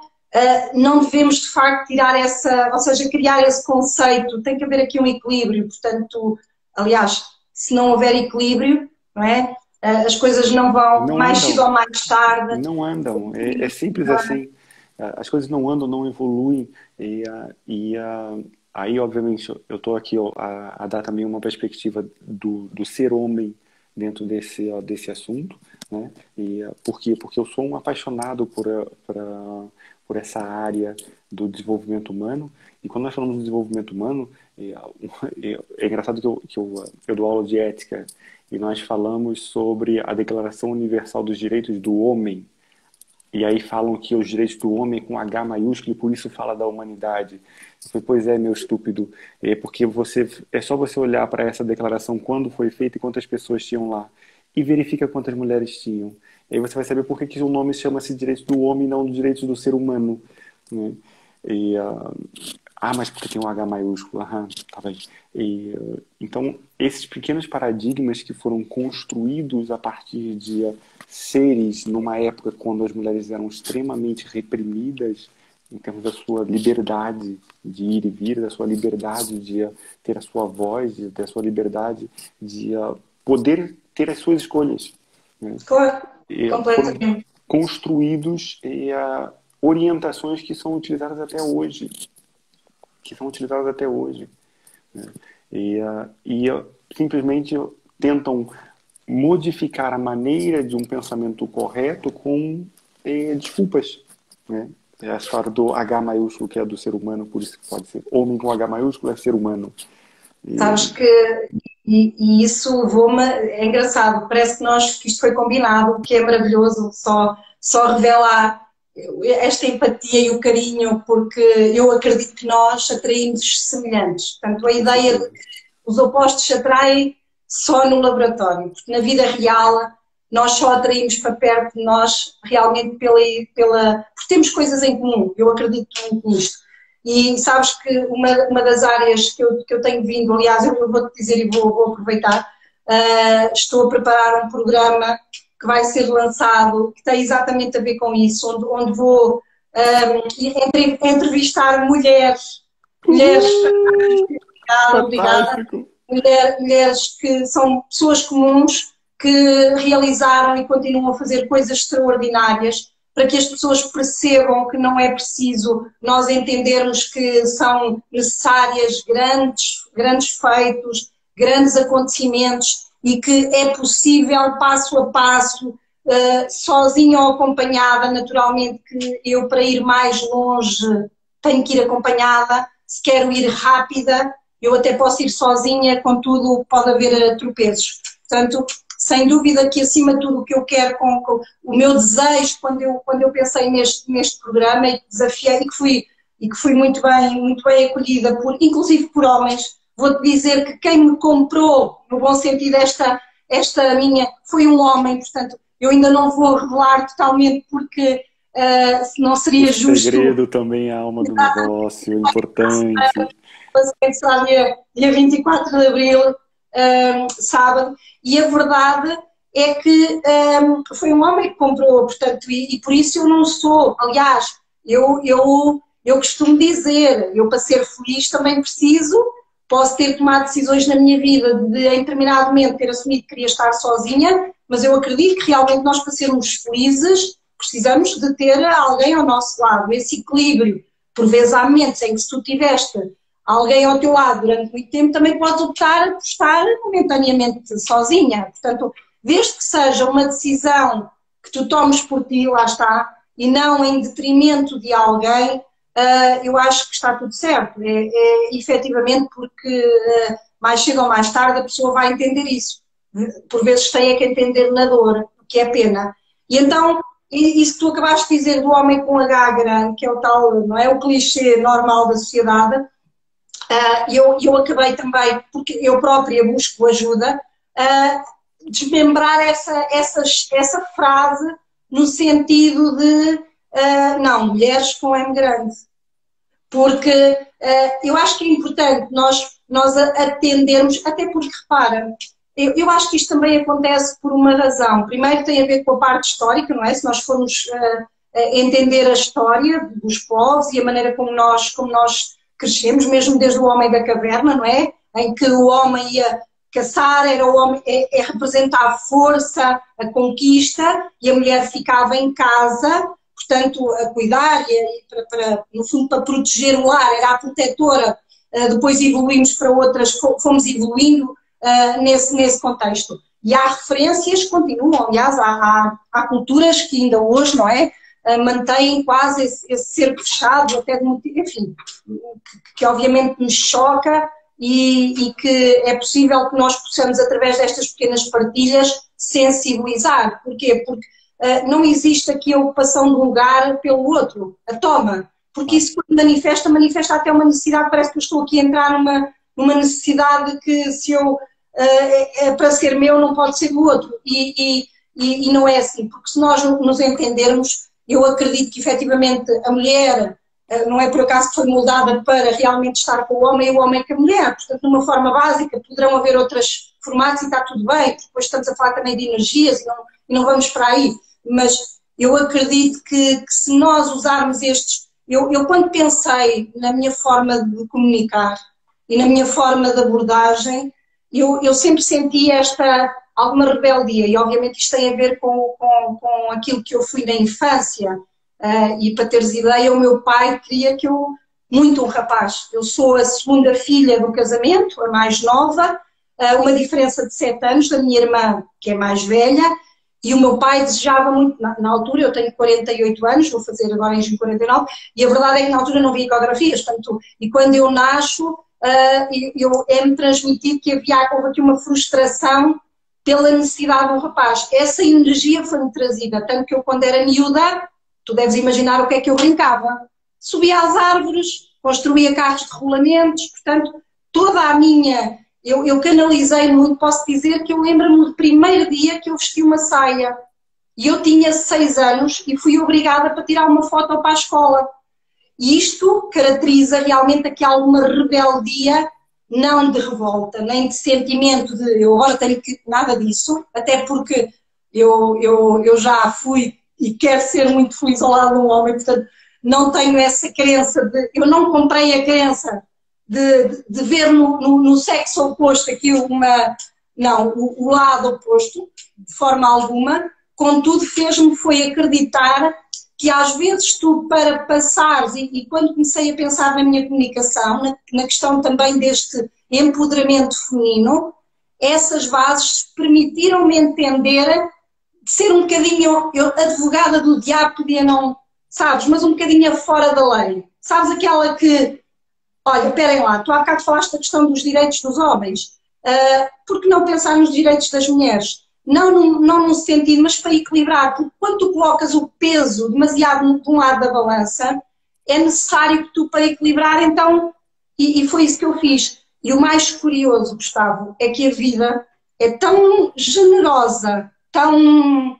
Speaker 2: não devemos de facto tirar essa, ou seja, criar esse conceito, tem que haver aqui um equilíbrio, portanto, aliás, se não houver equilíbrio, não é? As coisas não vão,
Speaker 1: Não
Speaker 2: mais cedo ou
Speaker 1: andam,
Speaker 2: mais tarde.
Speaker 1: não andam. É simples assim. As coisas não andam, não evoluem. Aí, obviamente, eu estou aqui ó, a dar também uma perspectiva do ser homem dentro desse assunto, né? Por quê? Porque eu sou um apaixonado por essa área do desenvolvimento humano. E quando nós falamos de desenvolvimento humano, é engraçado que eu dou aula de ética e nós falamos sobre a Declaração Universal dos Direitos do Homem. E aí falam que os direitos do homem é com H maiúsculo e por isso fala da humanidade. Eu falei, pois é, meu estúpido, porque é só você olhar para essa declaração quando foi feita e quantas pessoas tinham lá e verifica quantas mulheres tinham. E aí você vai saber por que o nome chama-se direitos do homem e não dos direitos do ser humano, né? Mas porque tem um H maiúsculo, tá bem. Então, esses pequenos paradigmas que foram construídos a partir de seres numa época quando as mulheres eram extremamente reprimidas em termos da sua liberdade de ir e vir, da sua liberdade de ter a sua voz, de ter a sua liberdade de poder ter as suas escolhas, né?
Speaker 2: Claro,
Speaker 1: Foram
Speaker 2: completamente.
Speaker 1: construídos orientações que são utilizadas até hoje, né? Simplesmente tentam modificar a maneira de um pensamento correto com desculpas, né? É a história do H maiúsculo, que é do ser humano, por isso que pode ser homem com H maiúsculo é ser humano.
Speaker 2: Sabes que, e isso levou-me, é engraçado, parece que isto foi combinado, o que é maravilhoso, só revela esta empatia e o carinho, porque eu acredito que nós atraímos semelhantes. Portanto, a
Speaker 1: Com
Speaker 2: ideia de
Speaker 1: certeza.
Speaker 2: que os opostos se atraem só no laboratório, porque na vida real nós só atraímos para perto de nós realmente porque temos coisas em comum, eu acredito muito nisto. E sabes que uma das áreas que eu tenho vindo, aliás, eu vou-te dizer e vou aproveitar, estou a preparar um programa que vai ser lançado, que tem exatamente a ver com isso, onde vou entrevistar mulheres, obrigada,
Speaker 1: Fantástico!
Speaker 2: mulheres que são pessoas comuns que realizaram e continuam a fazer coisas extraordinárias para que as pessoas percebam que não é preciso nós entendermos que são necessárias grandes feitos, grandes acontecimentos e que é possível passo a passo, sozinha ou acompanhada, naturalmente que eu para ir mais longe tenho que ir acompanhada, se quero ir rápida, eu até posso ir sozinha, contudo pode haver tropeços. Portanto, sem dúvida que acima de tudo o que eu quero, com o meu desejo quando eu pensei neste programa e que desafiei e que fui muito bem acolhida, inclusive por homens, vou-te dizer que quem me comprou, no bom sentido, esta minha, foi um homem, portanto, eu ainda não vou revelar totalmente porque não
Speaker 1: O
Speaker 2: seria justo.
Speaker 1: segredo também é a alma do negócio, é importante.
Speaker 2: Será dia 24 de Abril, sábado, e a verdade é que foi um homem que comprou, portanto, e por isso eu não sou, aliás, eu costumo dizer, eu para ser feliz também posso ter tomado decisões na minha vida de em determinado momento ter assumido que queria estar sozinha, mas eu acredito que realmente nós para sermos felizes precisamos de ter alguém ao nosso lado, esse equilíbrio. Por vezes há momentos em que se tu tiveste alguém ao teu lado durante muito tempo, também podes optar por estar momentaneamente sozinha. Portanto, desde que seja uma decisão que tu tomes por ti, lá está, e não em detrimento de alguém, eu acho que está tudo certo. Efetivamente porque mais cedo ou mais tarde a pessoa vai entender isso. Por vezes tem que entender na dor, o que é pena. E então, isso que tu acabaste de dizer do homem com H grande, que é o tal, não é? O clichê normal da sociedade, eu acabei também, porque eu própria busco ajuda, a desmembrar essa frase no sentido de não, mulheres com M grande. Porque eu acho que é importante nós atendermos, até porque, repara, eu acho que isto também acontece por uma razão. Primeiro tem a ver com a parte histórica, não é? Se nós formos entender a história dos povos e a maneira como nós crescemos, mesmo desde o homem da caverna, não é? Em que o homem ia caçar, era o homem, representar a força, a conquista, e a mulher ficava em casa, portanto, a cuidar, no fundo, para proteger o lar, era a protetora. Depois evoluímos para outras, fomos evoluindo nesse contexto. E há referências que continuam, aliás, há culturas que ainda hoje, não é? Mantêm quase esse cerco fechado, até de motivo, enfim, que obviamente nos choca e que é possível que nós possamos, através destas pequenas partilhas, sensibilizar. Porquê? Porque não existe aqui a ocupação de um lugar pelo outro, a toma. Porque isso, quando manifesta até uma necessidade, parece que eu estou aqui a entrar numa necessidade que, se eu para ser meu, não pode ser do outro. E não é assim, porque se nós nos entendermos, eu acredito que efetivamente a mulher não é por acaso que foi moldada para realmente estar com o homem e o homem com a mulher. Portanto, de uma forma básica, poderão haver outros formatos e está tudo bem, depois estamos a falar também de energias e não vamos para aí. Mas eu acredito que se nós usarmos estes... Eu quando pensei na minha forma de comunicar e na minha forma de abordagem, eu sempre senti alguma rebeldia, e obviamente isto tem a ver com aquilo que eu fui na infância, e para teres ideia, o meu pai queria que eu, muito um rapaz, eu sou a segunda filha do casamento, a mais nova, uma diferença de 7 anos da minha irmã, que é mais velha, e o meu pai desejava muito, na altura, eu tenho 48 anos, vou fazer agora em junho 49, e a verdade é que na altura não havia ecografias, portanto, e quando eu nasço, é-me transmitido que houve aqui uma frustração pela necessidade do rapaz. Essa energia foi-me trazida, tanto que eu, quando era miúda, tu deves imaginar o que é que eu brincava. Subia às árvores, construía carros de rolamentos, portanto, toda a minha... Eu canalizei muito, posso dizer que eu lembro-me do primeiro dia que eu vesti uma saia. E eu tinha 6 anos e fui obrigada para tirar uma foto para a escola. E isto caracteriza realmente aqui alguma rebeldia, não de revolta, nem de sentimento de eu agora tenho que... Nada disso, até porque eu já fui e quero ser muito feliz ao lado de um homem, portanto não tenho essa crença de... Eu não comprei a crença de ver no sexo oposto aqui o lado oposto, de forma alguma. Contudo, foi acreditar que às vezes tu, para passares, e quando comecei a pensar na minha comunicação, na questão também deste empoderamento feminino, essas bases permitiram-me entender, de ser um bocadinho, eu advogada do diabo, podia não, sabes, mas um bocadinho fora da lei. Sabes, aquela que, olha, esperem lá, tu há bocado falaste da questão dos direitos dos homens, por que não pensar nos direitos das mulheres? Não num sentido, mas para equilibrar, porque quando tu colocas o peso demasiado de um lado da balança, é necessário que tu, para equilibrar, então, e foi isso que eu fiz. E o mais curioso, Gustavo, é que a vida é tão generosa, tão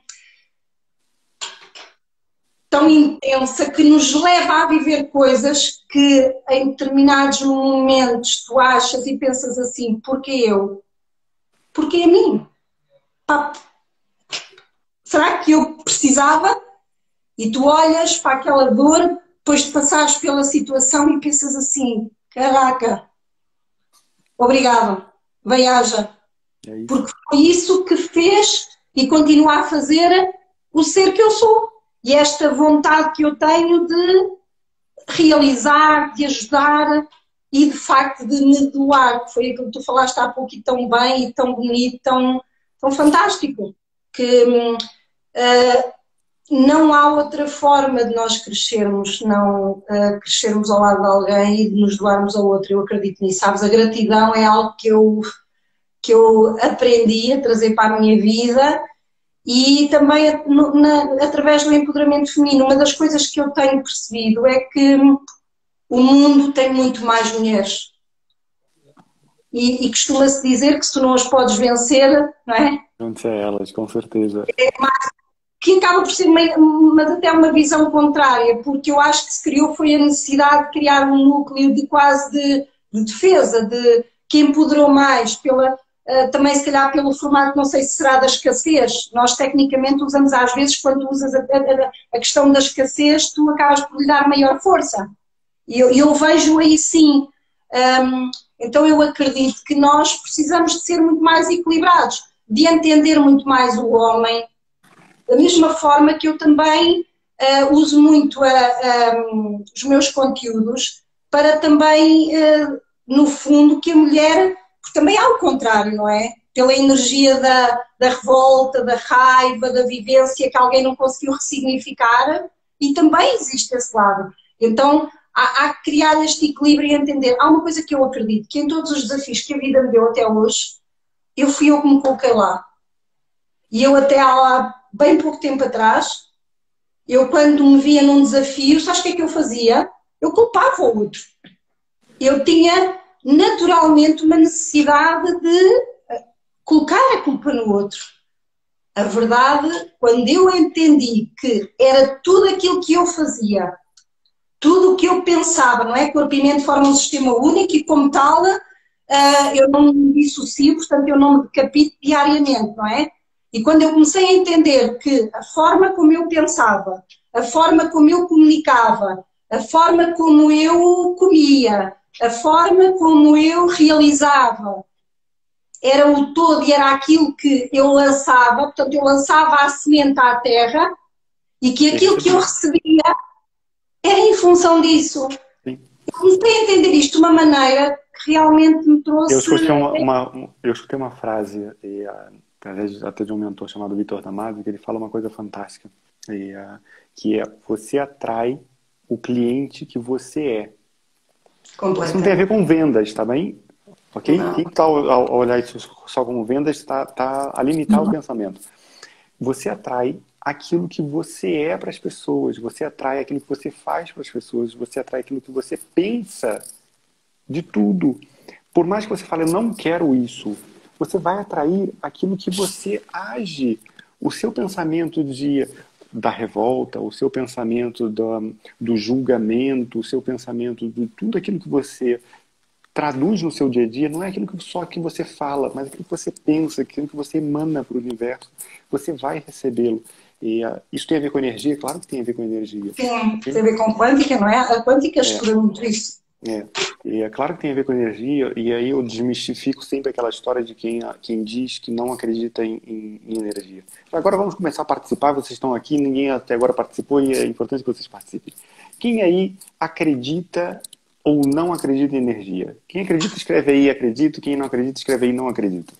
Speaker 2: intensa, que nos leva a viver coisas que em determinados momentos tu achas e pensas assim, porquê eu? Porquê a mim? Pá, será que eu precisava? E tu olhas para aquela dor, depois de passares pela situação e pensas assim, caraca, obrigado, bem-aja. Porque foi isso que fez e continua a fazer o ser que eu sou. E esta vontade que eu tenho de realizar, de ajudar e de facto de me doar, que foi aquilo que tu falaste há pouco e tão bem, e tão bonito, tão fantástico, que não há outra forma de nós crescermos, não crescermos ao lado de alguém e de nos doarmos ao outro. Eu acredito nisso, sabes? A gratidão é algo que eu aprendi a trazer para a minha vida, e também através do empoderamento feminino. Uma das coisas que eu tenho percebido é que o mundo tem muito mais mulheres. E costuma-se dizer que se tu não as podes vencer, não é?
Speaker 1: Junte-se a elas, com certeza.
Speaker 2: Que acaba por ser mas até uma visão contrária, porque eu acho que se criou foi a necessidade de criar um núcleo de quase de defesa, que empoderou mais também se calhar pelo formato, não sei se será da escassez. Nós tecnicamente usamos às vezes, quando usas a questão da escassez, tu acabas por lhe dar maior força. E eu vejo aí sim. Então eu acredito que nós precisamos de ser muito mais equilibrados, de entender muito mais o homem, da mesma forma que eu também uso muito os meus conteúdos para também, no fundo, que a mulher, porque também há o contrário, não é? Pela energia da revolta, da raiva, da vivência que alguém não conseguiu ressignificar, e também existe esse lado. Então, há que criar este equilíbrio e entender. Há uma coisa que eu acredito, que em todos os desafios que a vida me deu até hoje, fui eu que me coloquei lá. E eu até há bem pouco tempo atrás, eu quando me via num desafio, sabes o que é que eu fazia? Eu culpava o outro. Eu tinha naturalmente uma necessidade de colocar a culpa no outro. A verdade, quando eu entendi que era tudo aquilo que eu fazia, tudo o que eu pensava, não é? Corpo e mente formam um sistema único e, como tal, eu não me dissocio, portanto, eu não me decapito diariamente, não é? E quando eu comecei a entender que a forma como eu pensava, a forma como eu comunicava, a forma como eu comia, a forma como eu realizava, era o todo e era aquilo que eu lançava, portanto, eu lançava a semente à terra e que aquilo que eu recebia era em função disso.
Speaker 1: Sim.
Speaker 2: Eu comecei a entender isto de uma maneira que realmente me trouxe...
Speaker 1: Eu escutei uma frase, através até de um mentor chamado Vitor Damasio, que ele fala uma coisa fantástica, que é: você atrai o cliente que você é. Isso não tem a ver com vendas, tá bem? Ok? Quem está a olhar isso só como vendas está a limitar o pensamento. Você atrai aquilo que você é para as pessoas, você atrai aquilo que você faz para as pessoas, você atrai aquilo que você pensa de tudo. Por mais que você fale, eu não quero isso, você vai atrair aquilo que você age. O seu pensamento da revolta, o seu pensamento do julgamento, o seu pensamento de tudo aquilo que você traduz no seu dia a dia, não é aquilo só que você fala, mas aquilo que você pensa, aquilo que você emana para o universo, você vai recebê-lo. E isso tem a ver com energia? Claro que tem a ver com energia.
Speaker 2: Sim, tem a ver com quântica, não é? A quântica estuda muito isso.
Speaker 1: E é claro que tem a ver com energia, e aí eu desmistifico sempre aquela história de quem diz que não acredita em energia. Agora vamos começar a participar, vocês estão aqui, ninguém até agora participou e é importante que vocês participem. Quem aí acredita ou não acredita em energia? Quem acredita, escreve aí acredito, quem não acredita, escreve aí não acredito.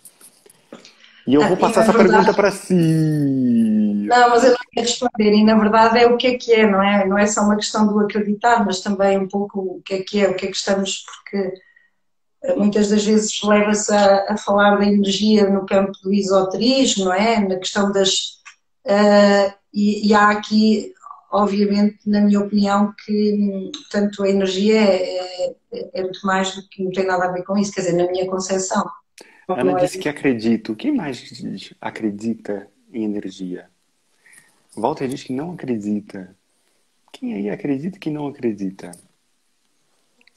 Speaker 1: E eu vou passar essa pergunta para si.
Speaker 2: Não, mas eu não ia responder, e na verdade é o que é, não é? Não é só uma questão do acreditar, mas também um pouco o que é, o que é que estamos, porque muitas das vezes leva-se a falar da energia no campo do esoterismo, não é? Na questão das... e há aqui, obviamente, na minha opinião, que tanto a energia é muito mais do que, não tem nada a ver com isso, quer dizer, na minha concepção.
Speaker 1: Ana disse que acredito. Quem mais acredita em energia? Walter diz que não acredita. Quem aí acredita e quem não acredita?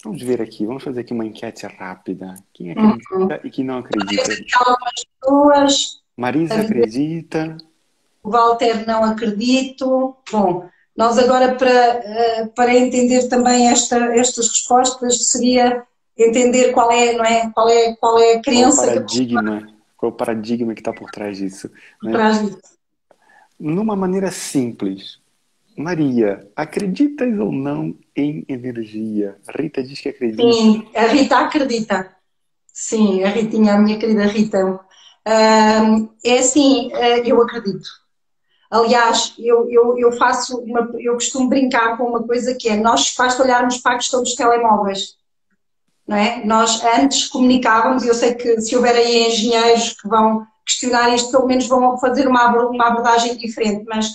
Speaker 1: Vamos ver aqui, vamos fazer aqui uma enquete rápida. Quem acredita e quem não acredita?
Speaker 2: Algumas pessoas...
Speaker 1: Marisa acredita.
Speaker 2: Walter, não acredito. Bom, nós agora para entender também estas respostas seria entender qual é, não é? Qual é a crença...
Speaker 1: Qual é o paradigma que está por trás disso?
Speaker 2: Por trás disso.
Speaker 1: Numa maneira simples, Maria, acreditas ou não em energia? A Rita diz que acredita.
Speaker 2: Sim, a Rita acredita. Sim, a Ritinha, a minha querida Rita. É assim, eu acredito. Aliás, eu costumo brincar com uma coisa que é, nós basta olharmos para a questão dos telemóveis. Não é? Nós antes comunicávamos, e eu sei que se houver aí engenheiros que vão questionar isto, pelo menos vão fazer uma abordagem diferente, mas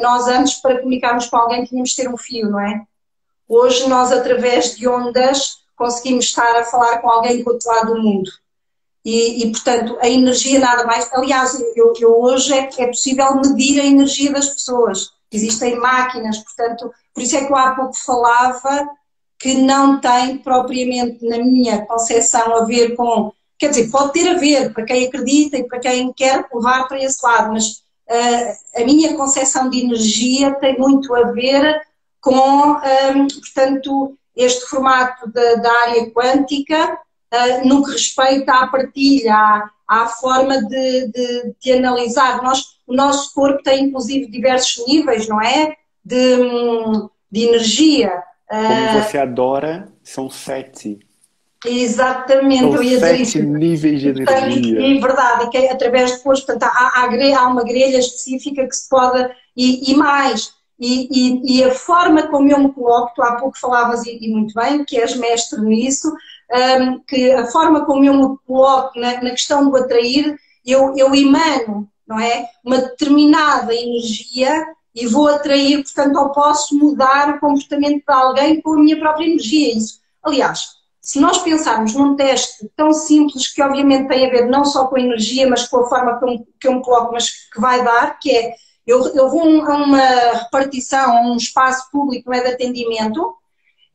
Speaker 2: nós antes, para comunicarmos com alguém, tínhamos de ter um fio, não é? Hoje nós, através de ondas, conseguimos estar a falar com alguém do outro lado do mundo. E portanto, a energia nada mais... Aliás, hoje é possível medir a energia das pessoas. Existem máquinas, portanto, por isso é que eu há pouco falava que não tem propriamente, na minha concepção, a ver com quer dizer, pode ter a ver para quem acredita e para quem quer levar para esse lado, mas a minha concepção de energia tem muito a ver com, portanto, este formato da área quântica, no que respeita à partilha, à forma de analisar. O nosso corpo tem, inclusive, diversos níveis, não é? De energia.
Speaker 1: Como você adora, são 7.
Speaker 2: Exatamente,
Speaker 1: São
Speaker 2: eu ia dizer
Speaker 1: 7
Speaker 2: isso.
Speaker 1: níveis de energia.
Speaker 2: É verdade, que através depois, portanto, há uma grelha específica que se pode, e mais, e a forma como eu me coloco, tu há pouco falavas e muito bem, que és mestre nisso, que a forma como eu me coloco na questão do atrair, eu emano, não é? Uma determinada energia e vou atrair, portanto, eu posso mudar o comportamento de alguém com a minha própria energia. Isso, aliás, se nós pensarmos num teste tão simples que obviamente tem a ver não só com a energia, mas com a forma que eu me coloco, mas que vai dar, que é, eu vou a uma repartição, a um espaço público, não é, de atendimento,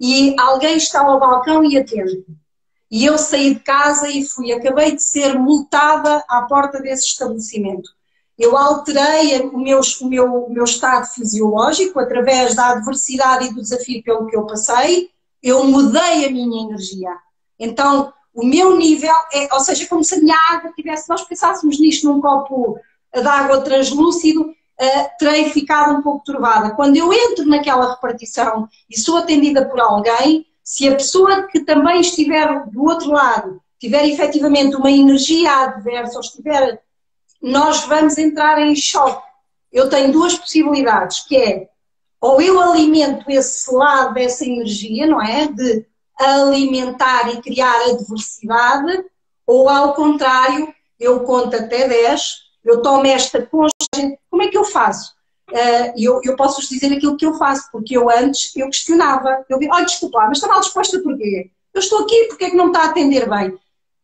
Speaker 2: e alguém está ao balcão e atende. E eu saí de casa e acabei de ser multada à porta desse estabelecimento. Eu alterei o meu estado fisiológico através da adversidade e do desafio pelo que eu passei, eu mudei a minha energia. Então, o meu nível é, ou seja, como se a minha água tivesse, nós pensássemos nisto num copo de água translúcido, terei ficado um pouco turvada. Quando eu entro naquela repartição e sou atendida por alguém, se a pessoa que também estiver do outro lado tiver efetivamente uma energia adversa ou estiver, nós vamos entrar em choque. Eu tenho duas possibilidades, que é, ou eu alimento esse lado dessa energia, não é? De alimentar e criar adversidade, ou ao contrário, eu conto até 10, eu tomo esta consciência. Como é que eu faço? Eu posso-vos dizer aquilo que eu faço, porque eu antes, eu questionava. Eu digo, olha, desculpa, mas está mal disposta porquê? Eu estou aqui, porque é que não me está a atender bem?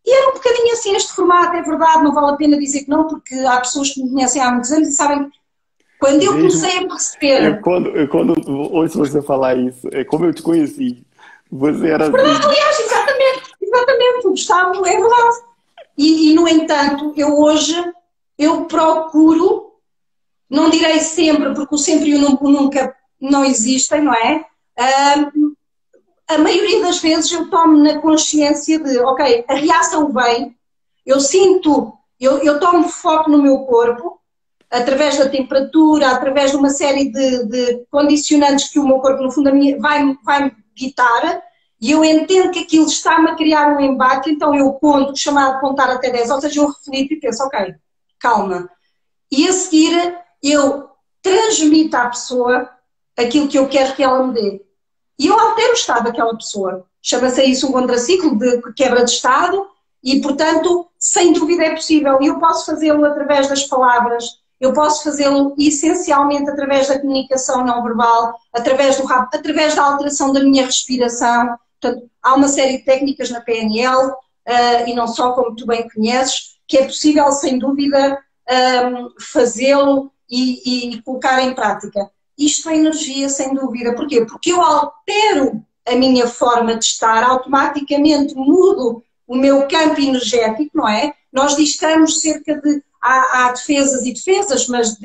Speaker 2: E era um bocadinho assim este formato, é verdade, não vale a pena dizer que não, porque há pessoas que me conhecem há muitos anos e sabem que quando eu comecei a perceber...
Speaker 1: Quando ouço você falar isso, é como eu te conheci. Você era assim.
Speaker 2: Aliás, exatamente, o Gustavo, é verdade. E, no entanto, eu hoje, eu procuro, não direi sempre, porque o sempre e o nunca não existem, não é? A maioria das vezes eu tomo na consciência de, ok, a reação vem, eu sinto, eu tomo foco no meu corpo, através da temperatura, através de uma série de condicionantes que o meu corpo, no fundo, vai-me ditar, e eu entendo que aquilo está-me a criar um embate, então eu conto, chamado contar até 10, ou seja, eu reflito e penso, ok, calma. E a seguir eu transmito à pessoa aquilo que eu quero que ela me dê. E eu altero o estado daquela pessoa. Chama-se isso um contraciclo de quebra de estado e, portanto, sem dúvida é possível. E eu posso fazê-lo através das palavras, eu posso fazê-lo essencialmente através da comunicação não verbal, através do rabo, através da alteração da minha respiração. Portanto, há uma série de técnicas na PNL, e não só, como tu bem conheces, que é possível, sem dúvida, fazê-lo e colocar em prática. Isto é energia, sem dúvida. Porquê? Porque eu altero a minha forma de estar, automaticamente mudo o meu campo energético, não é? Nós distamos cerca de... Há defesas e defesas, mas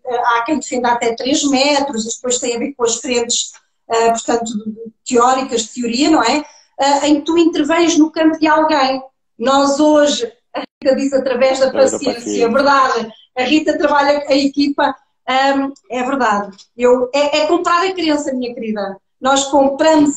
Speaker 2: há quem defenda até 3 metros, e depois tem a ver com as frentes, portanto, teóricas, de teoria, não é? Em que tu intervens no campo de alguém. Nós hoje, a Rita diz através da paciência, é verdade, a Rita trabalha a equipa, é verdade. É comprar a crença, minha querida. Nós compramos,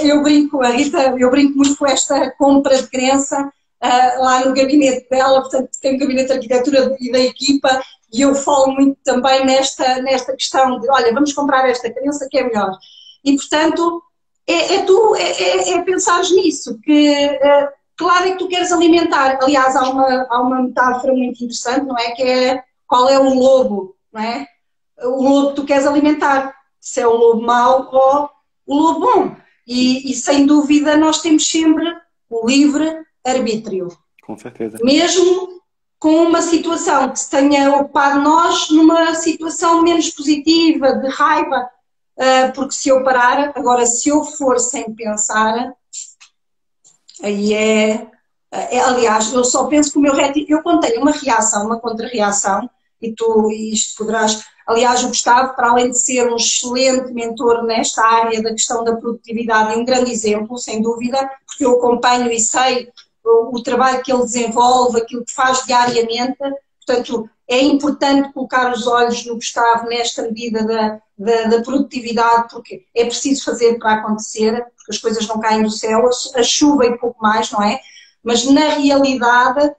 Speaker 2: eu brinco, a Rita, eu brinco muito com esta compra de crença, lá no gabinete dela, portanto tem um gabinete de arquitetura e da equipa, e eu falo muito também nesta questão de, olha, vamos comprar esta crença que é melhor. E portanto, é pensares nisso, que claro é que tu queres alimentar. Aliás, há uma metáfora muito interessante, não é? Que é, qual é o lobo, não é? O lobo que tu queres alimentar, se é o lobo mau ou o lobo bom. E sem dúvida nós temos sempre o livre arbítrio.
Speaker 1: Com certeza.
Speaker 2: Mesmo com uma situação que se tenha ocupado nós numa situação menos positiva, de raiva, porque se eu parar, agora se eu for sem pensar, aí é Aliás, eu só penso que o meu retículo, eu quando tenho uma reação, uma contra-reação, e isto poderás, aliás, o Gustavo, para além de ser um excelente mentor nesta área da questão da produtividade, e um grande exemplo, sem dúvida, porque eu acompanho e sei o trabalho que ele desenvolve, aquilo que faz diariamente, portanto, é importante colocar os olhos no Gustavo nesta medida da produtividade, porque é preciso fazer para acontecer, porque as coisas não caem do céu, a chuva e pouco mais, não é? Mas na realidade,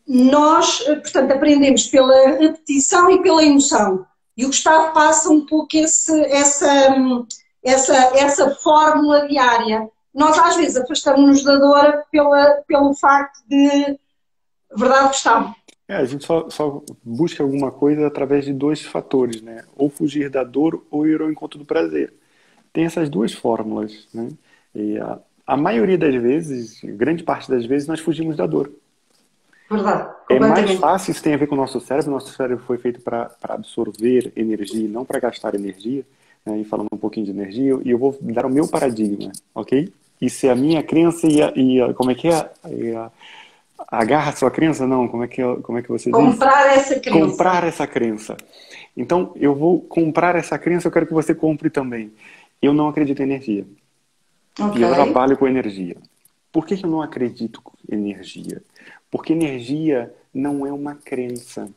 Speaker 2: nós, portanto, aprendemos pela repetição e pela emoção. E o Gustavo passa um pouco essa fórmula diária. Nós às vezes afastamos-nos da dor pelo facto de... Verdade, Gustavo?
Speaker 1: A gente só busca alguma coisa através de dois fatores, né? Ou fugir da dor ou ir ao encontro do prazer. Tem essas duas fórmulas, né? E a maioria das vezes, grande parte das vezes, nós fugimos da dor.
Speaker 2: Verdade,
Speaker 1: É mais
Speaker 2: completamente.
Speaker 1: fácil, isso tem a ver com o nosso cérebro. Nosso cérebro foi feito para absorver energia e não para gastar energia. Né? E falando um pouquinho de energia, e eu vou dar o meu paradigma, ok? Isso é a minha crença como é que é? Agarra a sua crença? Não, como é que você diz?
Speaker 2: Comprar essa crença.
Speaker 1: Comprar essa crença. Então, eu vou comprar essa crença, eu quero que você compre também. Eu não acredito em energia.
Speaker 2: Ok.
Speaker 1: E eu trabalho com energia. Por que eu não acredito em energia? Porque energia não é uma crença.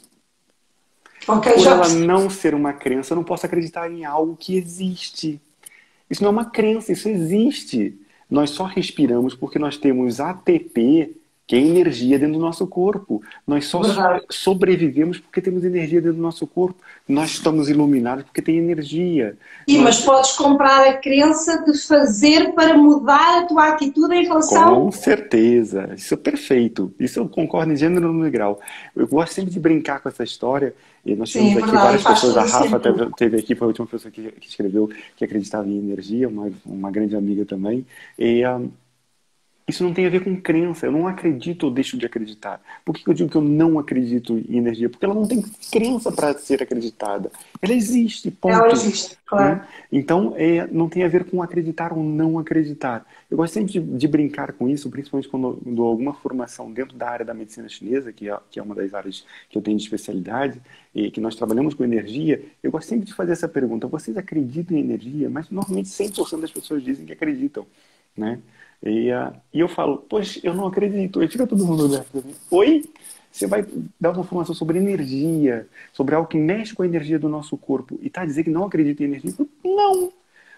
Speaker 2: Ok,
Speaker 1: Por
Speaker 2: já
Speaker 1: ela
Speaker 2: percebi.
Speaker 1: não ser uma crença, eu não posso acreditar em algo que existe. Isso não é uma crença, isso existe. Nós só respiramos porque nós temos ATP, que é energia dentro do nosso corpo. Nós só
Speaker 2: Verdade.
Speaker 1: sobrevivemos porque temos energia dentro do nosso corpo. Nós estamos iluminados porque tem energia.
Speaker 2: Sim, mas podes comprar a crença de fazer para mudar a tua atitude em
Speaker 1: Com
Speaker 2: relação...
Speaker 1: certeza, isso é perfeito. Isso eu concordo em gênero no grau. Eu gosto sempre de brincar com essa história. E nós
Speaker 2: Sim,
Speaker 1: tivemos
Speaker 2: é
Speaker 1: aqui
Speaker 2: verdade, e
Speaker 1: várias
Speaker 2: faz
Speaker 1: pessoas. A
Speaker 2: todo
Speaker 1: Rafa
Speaker 2: sentido.
Speaker 1: teve aqui, foi a última pessoa que escreveu que acreditava em energia, uma grande amiga também. E, isso não tem a ver com crença. Eu não acredito ou deixo de acreditar. Por que eu digo que eu não acredito em energia? Porque ela não tem crença para ser acreditada. Ela existe,
Speaker 2: Ela
Speaker 1: ponto.
Speaker 2: existe,
Speaker 1: Né?
Speaker 2: claro.
Speaker 1: Então, não tem a ver com acreditar ou não acreditar. Eu gosto sempre de brincar com isso, principalmente quando eu dou alguma formação dentro da área da medicina chinesa, que é uma das áreas que eu tenho de especialidade, e que nós trabalhamos com energia. Eu gosto sempre de fazer essa pergunta: vocês acreditam em energia? Mas normalmente 100% das pessoas dizem que acreditam. Né? E eu falo, poxa, eu não acredito. Aí fica todo mundo olhando pra mim. Oi? Você vai dar uma informação sobre energia, sobre algo que mexe com a energia do nosso corpo, e tá dizendo que não acredita em energia? Não!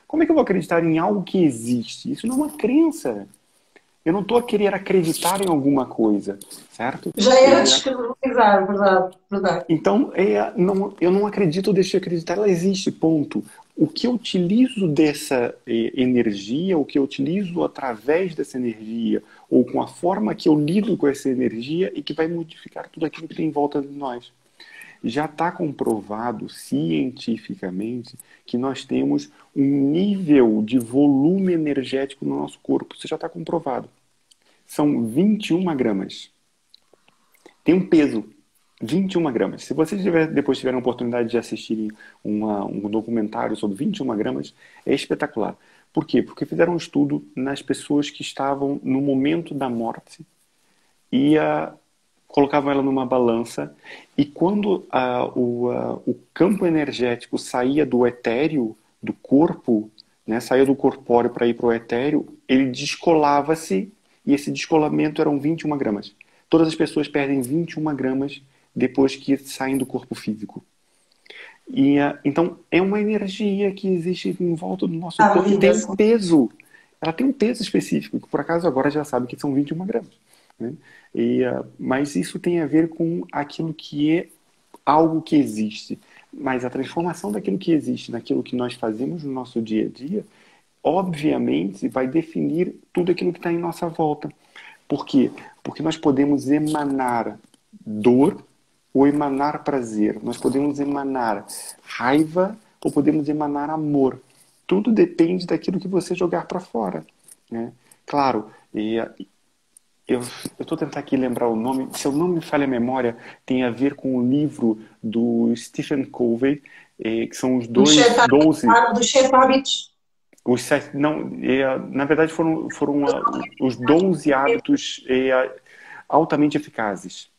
Speaker 1: Como é que eu vou acreditar em algo que existe? Isso não é uma crença. Eu não estou a querer acreditar em alguma coisa, certo?
Speaker 2: Já era descredibilizar, verdade, verdade.
Speaker 1: Então, eu não acredito ou deixo de acreditar, ela existe, ponto. O que eu utilizo dessa energia, o que eu utilizo através dessa energia, ou com a forma que eu lido com essa energia e que vai modificar tudo aquilo que tem em volta de nós. Já está comprovado cientificamente que nós temos um nível de volume energético no nosso corpo. Isso já está comprovado. São 21 gramas. Tem um peso. 21 gramas. Se vocês depois tiverem a oportunidade de assistirem um documentário sobre 21 gramas, é espetacular. Por quê? Porque fizeram um estudo nas pessoas que estavam no momento da morte e colocavam ela numa balança, e quando o campo energético saía do etéreo, do corpo, né, saía do corpóreo para ir para o etéreo, ele descolava-se, e esse descolamento eram 21 gramas. Todas as pessoas perdem 21 gramas depois que saem do corpo físico. Então, é uma energia que existe em volta do nosso
Speaker 2: À
Speaker 1: corpo e
Speaker 2: medida,
Speaker 1: tem
Speaker 2: sim.
Speaker 1: peso. Ela tem um peso específico, que por acaso agora já sabe que são 21 gramas. Né? Mas isso tem a ver com aquilo que é algo que existe. Mas a transformação daquilo que existe naquilo que nós fazemos no nosso dia a dia, obviamente, vai definir tudo aquilo que está em nossa volta. Por quê? Porque nós podemos emanar dor ou emanar prazer. Nós podemos emanar raiva ou podemos emanar amor. Tudo depende daquilo que você jogar para fora. Né? Claro, eu estou tentando aqui lembrar o nome, se eu não me falha a memória, tem a ver com o livro do Stephen Covey, que são os
Speaker 2: Do chefe
Speaker 1: 12.
Speaker 2: do chefe hábitos.
Speaker 1: Os sete, não, na verdade foram os 12 hábitos altamente eficazes.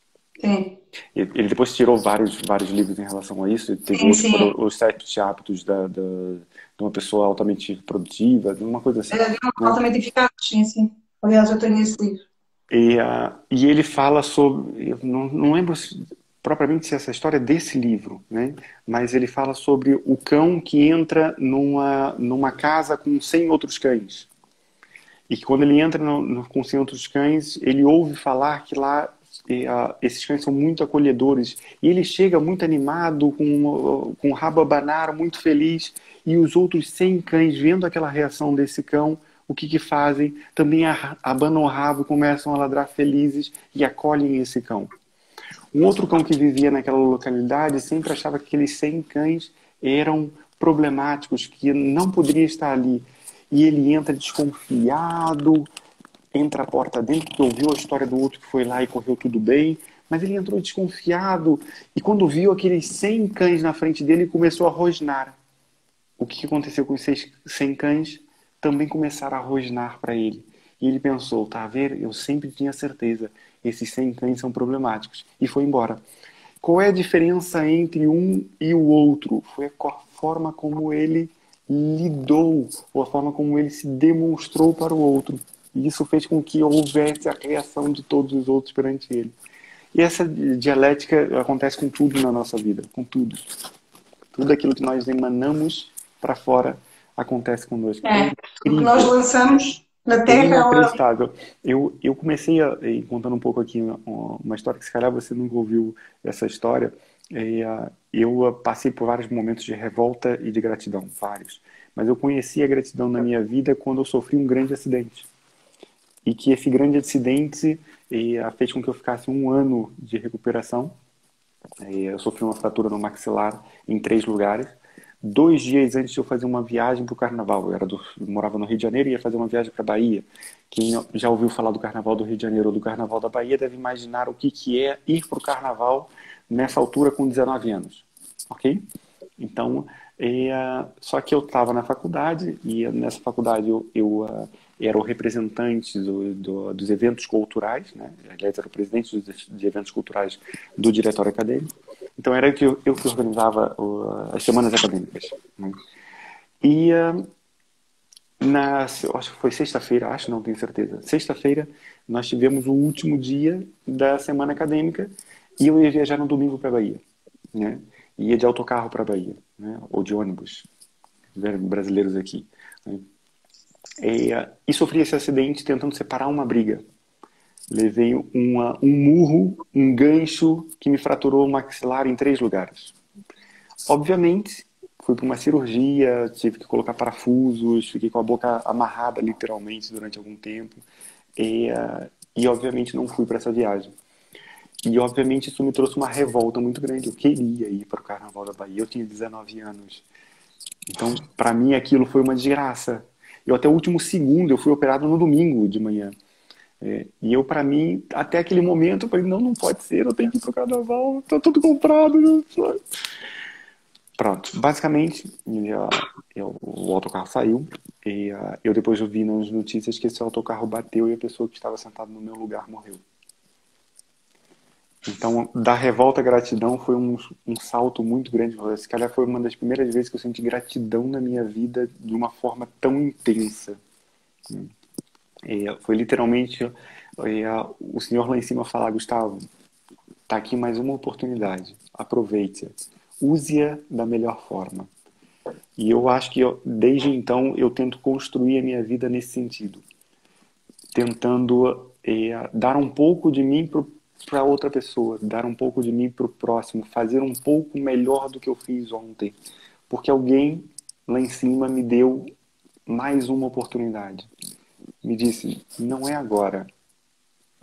Speaker 2: Sim,
Speaker 1: Ele depois tirou vários livros em relação a isso. Teve
Speaker 2: sim,
Speaker 1: outros que
Speaker 2: sim.
Speaker 1: foram os sete hábitos de uma pessoa altamente produtiva, uma coisa assim, né?
Speaker 2: Altamente eficaz, sim, sim. Aliás, eu tenho esse livro.
Speaker 1: E ele fala sobre, eu não lembro propriamente se essa história é desse livro, né? Mas ele fala sobre o cão que entra numa casa com 100 outros cães. E que quando ele entra com 100 outros cães, ele ouve falar que lá esses cães são muito acolhedores. E ele chega muito animado, com o rabo abanado, muito feliz. E os outros 100 cães, vendo aquela reação desse cão, o que fazem? Também abanam o rabo, começam a ladrar felizes e acolhem esse cão. Um outro cão que vivia naquela localidade sempre achava que aqueles 100 cães eram problemáticos, que não poderia estar ali. E ele entra desconfiado, entra a porta dentro, porque ouviu a história do outro que foi lá e correu tudo bem, mas ele entrou desconfiado e quando viu aqueles 100 cães na frente dele, começou a rosnar. O que aconteceu com os 100 cães? Também começaram a rosnar para ele. E ele pensou, tá a ver? Eu sempre tinha certeza, esses 100 cães são problemáticos. E foi embora. Qual é a diferença entre um e o outro? Foi a forma como ele lidou, ou a forma como ele se demonstrou para o outro. E isso fez com que houvesse a reação de todos os outros perante ele. E essa dialética acontece com tudo na nossa vida, com tudo. Tudo aquilo que nós emanamos para fora acontece conosco. É
Speaker 2: É. O que nós
Speaker 1: incrível.
Speaker 2: lançamos na
Speaker 1: É
Speaker 2: Terra, ela...
Speaker 1: inacreditável. Eu comecei contando um pouco aqui uma história que se calhar você nunca ouviu essa história. Eu passei por vários momentos de revolta e de gratidão, vários. Mas eu conheci a gratidão na minha vida quando eu sofri um grande acidente. E que esse grande acidente fez com que eu ficasse um ano de recuperação. Eu sofri uma fratura no maxilar em 3 lugares. 2 dias antes de eu fazer uma viagem para o Carnaval. Eu morava no Rio de Janeiro e ia fazer uma viagem para a Bahia. Quem já ouviu falar do Carnaval do Rio de Janeiro ou do Carnaval da Bahia deve imaginar o que é ir para o Carnaval nessa altura com 19 anos. Ok? Então, só que eu estava na faculdade e nessa faculdade eu era o representante dos eventos culturais, né? Aliás, era o presidente de eventos culturais do diretório acadêmico. Então, era eu que organizava as semanas acadêmicas. Né? E acho que foi sexta-feira, não tenho certeza. Sexta-feira, nós tivemos o último dia da semana acadêmica e eu ia viajar no domingo para a Bahia. Né? Ia de autocarro para a Bahia, né? Ou de ônibus, brasileiros aqui. Né? E sofri esse acidente tentando separar uma briga. Levei um murro, um gancho que me fraturou o maxilar em 3 lugares. Obviamente, fui para uma cirurgia, tive que colocar parafusos, fiquei com a boca amarrada literalmente durante algum tempo. E obviamente não fui para essa viagem. E obviamente isso me trouxe uma revolta muito grande. Eu queria ir para o Carnaval da Bahia, eu tinha 19 anos. Então, para mim aquilo foi uma desgraça. Eu até o último segundo, eu fui operado no domingo de manhã. E eu, para mim, até aquele momento, eu falei, não pode ser, eu tenho que ir pro carnaval, tá tudo comprado. Pronto, basicamente, o autocarro saiu, e eu depois vi nas notícias que esse autocarro bateu e a pessoa que estava sentada no meu lugar morreu. Então, da revolta à gratidão foi um salto muito grande. Se calhar foi uma das primeiras vezes que eu senti gratidão na minha vida de uma forma tão intensa. Foi literalmente o senhor lá em cima falar, Gustavo, tá aqui mais uma oportunidade, aproveite-a, use-a da melhor forma. E eu acho que desde então eu tento construir a minha vida nesse sentido, tentando dar um pouco de mim para outra pessoa, dar um pouco de mim para o próximo, fazer um pouco melhor do que eu fiz ontem, porque alguém lá em cima me deu mais uma oportunidade. Me disse, não é agora,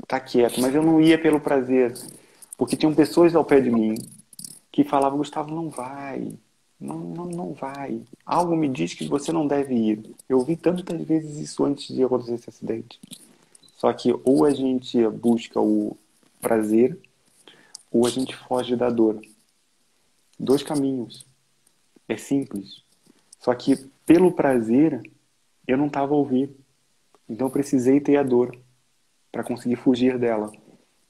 Speaker 1: tá quieto, mas eu não ia pelo prazer, porque tinham pessoas ao pé de mim que falavam, Gustavo, não vai, não vai. Algo me diz que você não deve ir. Eu ouvi tantas vezes isso antes de acontecer esse acidente. Só que ou a gente busca o prazer, ou a gente foge da dor. 2 caminhos. É simples. Só que pelo prazer, eu não estava a ouvir. Então eu precisei ter a dor para conseguir fugir dela.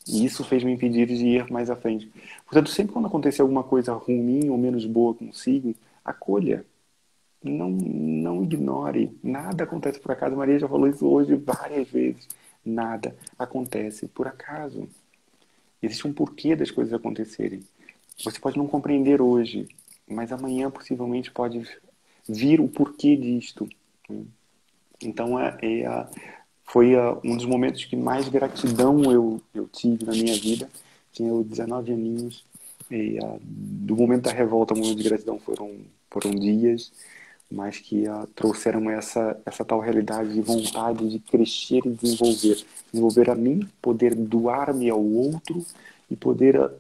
Speaker 1: E isso fez me impedir de ir mais à frente. Portanto, sempre quando acontecer alguma coisa ruim ou menos boa consigo, acolha. Não ignore. Nada acontece por acaso. A Maria já falou isso hoje várias vezes. Nada acontece por acaso. Existe um porquê das coisas acontecerem. Você pode não compreender hoje, mas amanhã possivelmente pode vir o porquê disto. Então, foi um dos momentos que mais gratidão eu tive na minha vida. Tinha eu 19 aninhos. E do momento da revolta, o momento de gratidão foram dias, mas que trouxeram essa tal realidade de vontade de crescer e desenvolver a mim, poder doar-me ao outro e poder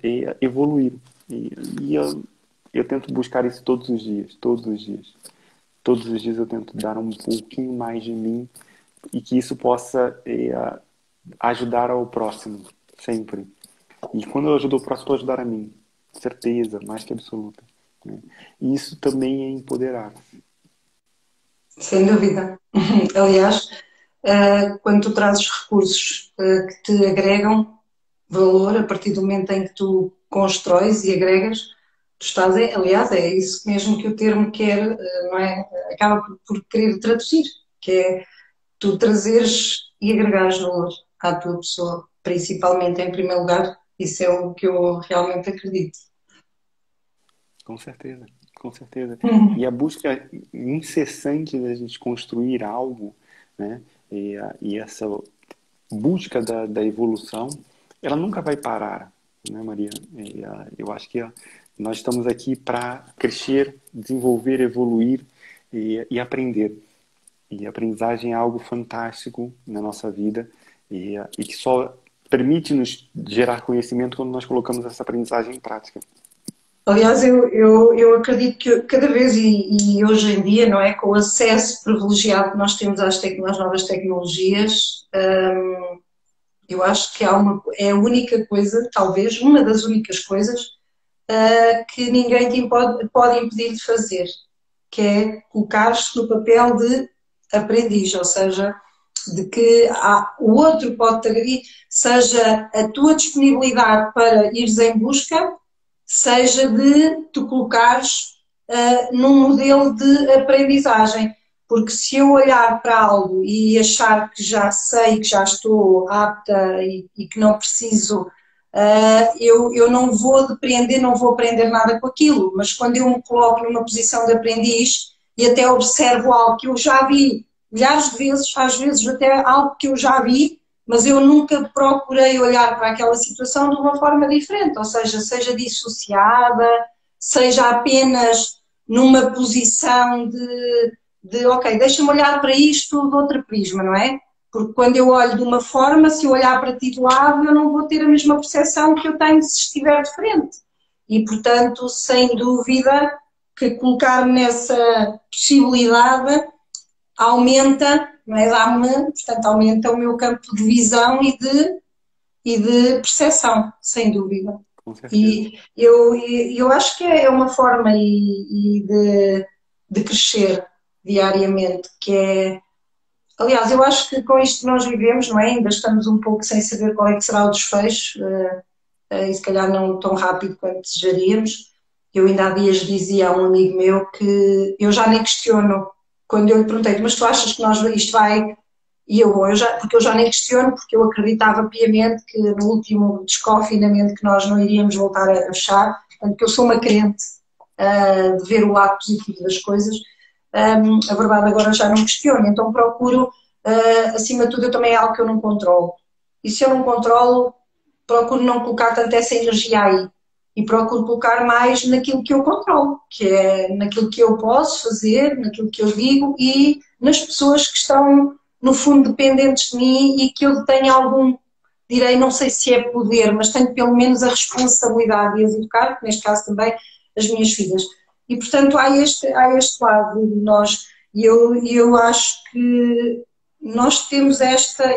Speaker 1: evoluir. E eu tento buscar isso todos os dias, todos os dias. Todos os dias eu tento dar um pouquinho mais de mim e que isso possa ajudar ao próximo, sempre. E quando eu ajudo o próximo, eu vou ajudar a mim. Certeza, mais que absoluta. Né? E isso também é empoderar.
Speaker 2: Sem dúvida. Aliás, quando tu trazes recursos que te agregam valor, a partir do momento em que tu constróis e agregas, tu estás, aliás, é isso mesmo que o termo quer, não é? Acaba por querer traduzir, que é tu trazeres e agregares valor à tua pessoa, principalmente em primeiro lugar, isso é o que eu realmente acredito.
Speaker 1: Com certeza, com certeza.
Speaker 2: Uhum.
Speaker 1: E a busca incessante da gente construir algo, né? E essa busca da evolução, ela nunca vai parar, né, Maria? Eu acho que nós estamos aqui para crescer, desenvolver, evoluir e aprender. E a aprendizagem é algo fantástico na nossa vida e que só permite nos gerar conhecimento quando nós colocamos essa aprendizagem em prática.
Speaker 2: Aliás, eu acredito que cada vez, e hoje em dia, não é, com o acesso privilegiado que nós temos às novas tecnologias, eu acho que é a única coisa, talvez, uma das únicas coisas, que ninguém pode impedir de fazer, que é colocar-se no papel de aprendiz, ou seja, de que o outro pode te agredir, seja a tua disponibilidade para ires em busca, seja de tu colocares num modelo de aprendizagem. Porque se eu olhar para algo e achar que já sei, que já estou apta e que não preciso, eu não vou depreender, não vou aprender nada com aquilo. Mas quando eu me coloco numa posição de aprendiz e até observo algo que eu já vi milhares de vezes, às vezes até algo que eu já vi, mas eu nunca procurei olhar para aquela situação de uma forma diferente, ou seja dissociada, seja apenas numa posição de ok, deixa-me olhar para isto de outro prisma, não é? Porque quando eu olho de uma forma, se eu olhar para ti de lado, eu não vou ter a mesma percepção que eu tenho se estiver de frente. E, portanto, sem dúvida que colocar-me nessa possibilidade aumenta, não é? Portanto, aumenta o meu campo de visão e de percepção, sem dúvida.
Speaker 1: Com certeza.
Speaker 2: E eu acho que é uma forma de crescer diariamente, que é. Aliás, eu acho que com isto que nós vivemos, não é? Ainda estamos um pouco sem saber qual é que será o desfecho, e se calhar não tão rápido quanto desejaríamos. Eu ainda há dias dizia a um amigo meu que eu já nem questiono, quando eu lhe perguntei, mas tu achas que isto vai. Porque eu já nem questiono, porque eu acreditava piamente que no último desconfinamento que nós não iríamos voltar a fechar, portanto que eu sou uma crente de ver o lado positivo das coisas, a verdade agora já não questiono, então procuro, acima de tudo, eu também é algo que eu não controlo. E se eu não controlo, procuro não colocar tanto essa energia aí. E procuro colocar mais naquilo que eu controlo, que é naquilo que eu posso fazer, naquilo que eu digo e nas pessoas que estão, no fundo, dependentes de mim e que eu tenho algum, direi, não sei se é poder, mas tenho pelo menos a responsabilidade de as educar, neste caso também as minhas filhas. E, portanto, há este lado de nós, e eu acho que nós temos esta,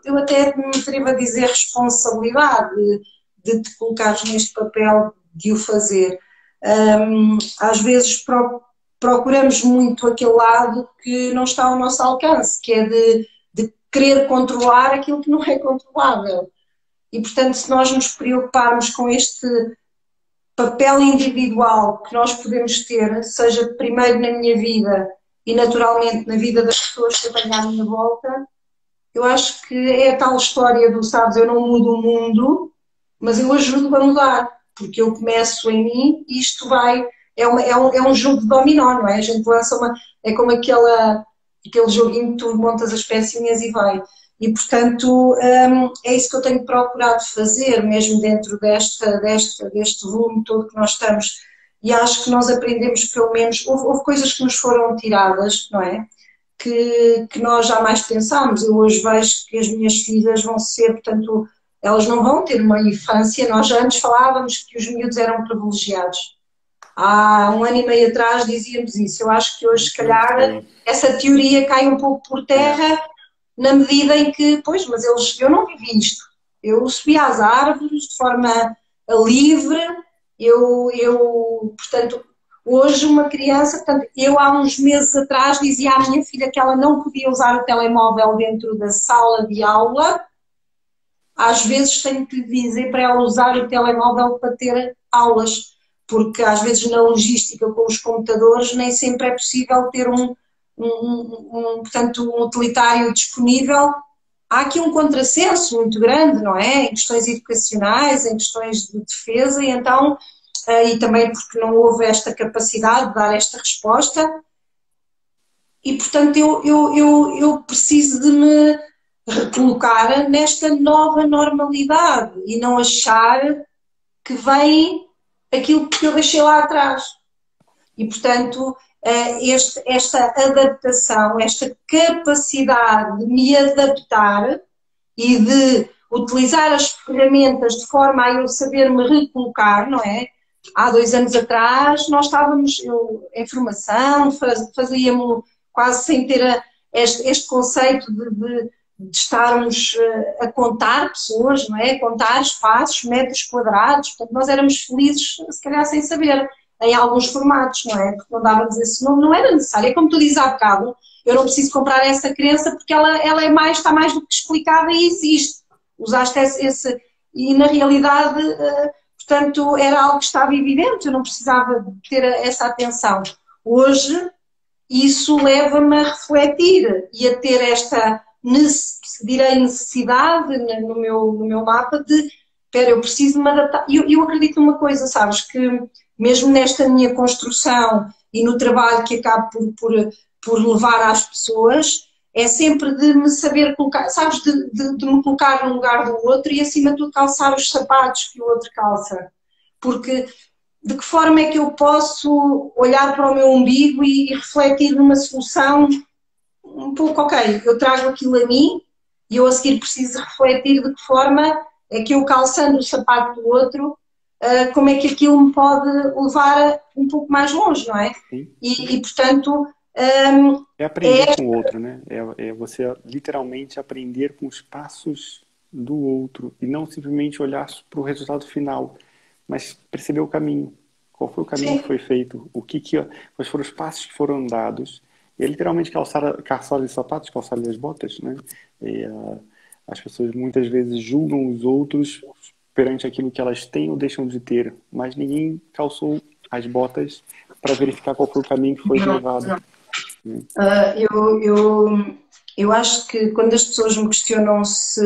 Speaker 2: eu até me atrevo a dizer responsabilidade de te colocares neste papel de o fazer. Às vezes procuramos muito aquele lado que não está ao nosso alcance, que é de querer controlar aquilo que não é controlável. E, portanto, se nós nos preocuparmos com este papel individual que nós podemos ter, seja primeiro na minha vida e naturalmente na vida das pessoas que eu tenho à minha volta, eu acho que é a tal história do, sabes, eu não mudo o mundo, mas eu ajudo a mudar, porque eu começo em mim e isto vai, é um jogo de dominó, não é? A gente lança é como aquele joguinho que tu montas as pecinhas e vai. E, portanto, é isso que eu tenho procurado fazer, mesmo dentro deste volume todo que nós estamos. E acho que nós aprendemos, pelo menos, houve coisas que nos foram tiradas, não é? Que nós jamais pensámos. Eu hoje vejo que as minhas filhas vão ser, portanto, elas não vão ter uma infância. Nós já antes falávamos que os miúdos eram privilegiados. Há 1 ano e meio atrás dizíamos isso. Eu acho que hoje, se calhar, essa teoria cai um pouco por terra, na medida em que, pois, mas eu não vivi isto. Eu subi às árvores de forma livre, portanto, hoje uma criança, portanto, eu há uns meses atrás dizia à minha filha que ela não podia usar o telemóvel dentro da sala de aula. Às vezes tenho que lhe dizer para ela usar o telemóvel para ter aulas, porque às vezes na logística com os computadores nem sempre é possível ter portanto, um utilitário disponível. Há aqui um contrassenso muito grande, não é? Em questões educacionais, em questões de defesa, e então, e também porque não houve esta capacidade de dar esta resposta, e portanto eu preciso de me recolocar nesta nova normalidade e não achar que vem aquilo que eu deixei lá atrás. E portanto, esta adaptação, esta capacidade de me adaptar e de utilizar as ferramentas de forma a eu saber me recolocar, não é? Há 2 anos atrás nós estávamos em formação, fazíamos quase sem ter este conceito de estarmos a contar pessoas, não é? Contar espaços, metros quadrados, portanto nós éramos felizes se calhar sem saber, em alguns formatos, não é? Porque não dávamos esse nome, não era necessário. É como tu dizes há bocado, eu não preciso comprar essa crença porque ela está mais do que explicada e existe. Usaste esse e na realidade, portanto, era algo que estava evidente, eu não precisava ter essa atenção. Hoje, isso leva-me a refletir e a ter esta, direi, necessidade no meu mapa de, espera, eu preciso me adaptar. E eu acredito numa coisa, sabes, que mesmo nesta minha construção e no trabalho que acabo por levar às pessoas, é sempre de me saber colocar, sabes, de me colocar no lugar do outro e acima de tudo calçar os sapatos que o outro calça. Porque de que forma é que eu posso olhar para o meu umbigo e refletir numa solução um pouco, ok, eu trago aquilo a mim e eu a seguir preciso refletir de que forma é que eu calçando o sapato do outro, como é que aquilo me pode levar um pouco mais longe, não é?
Speaker 1: Sim.
Speaker 2: E portanto...
Speaker 1: é aprender com o outro, né? É você literalmente aprender com os passos do outro e não simplesmente olhar para o resultado final, mas perceber o caminho. Qual foi o caminho
Speaker 2: Sim.
Speaker 1: que foi feito? Quais foram os passos que foram dados? E é literalmente calçar os sapatos, calçar as botas, né? As pessoas muitas vezes julgam os outros perante aquilo que elas têm ou deixam de ter, mas ninguém calçou as botas para verificar qual foi o caminho que foi levado.
Speaker 2: Eu acho que quando as pessoas me questionam se...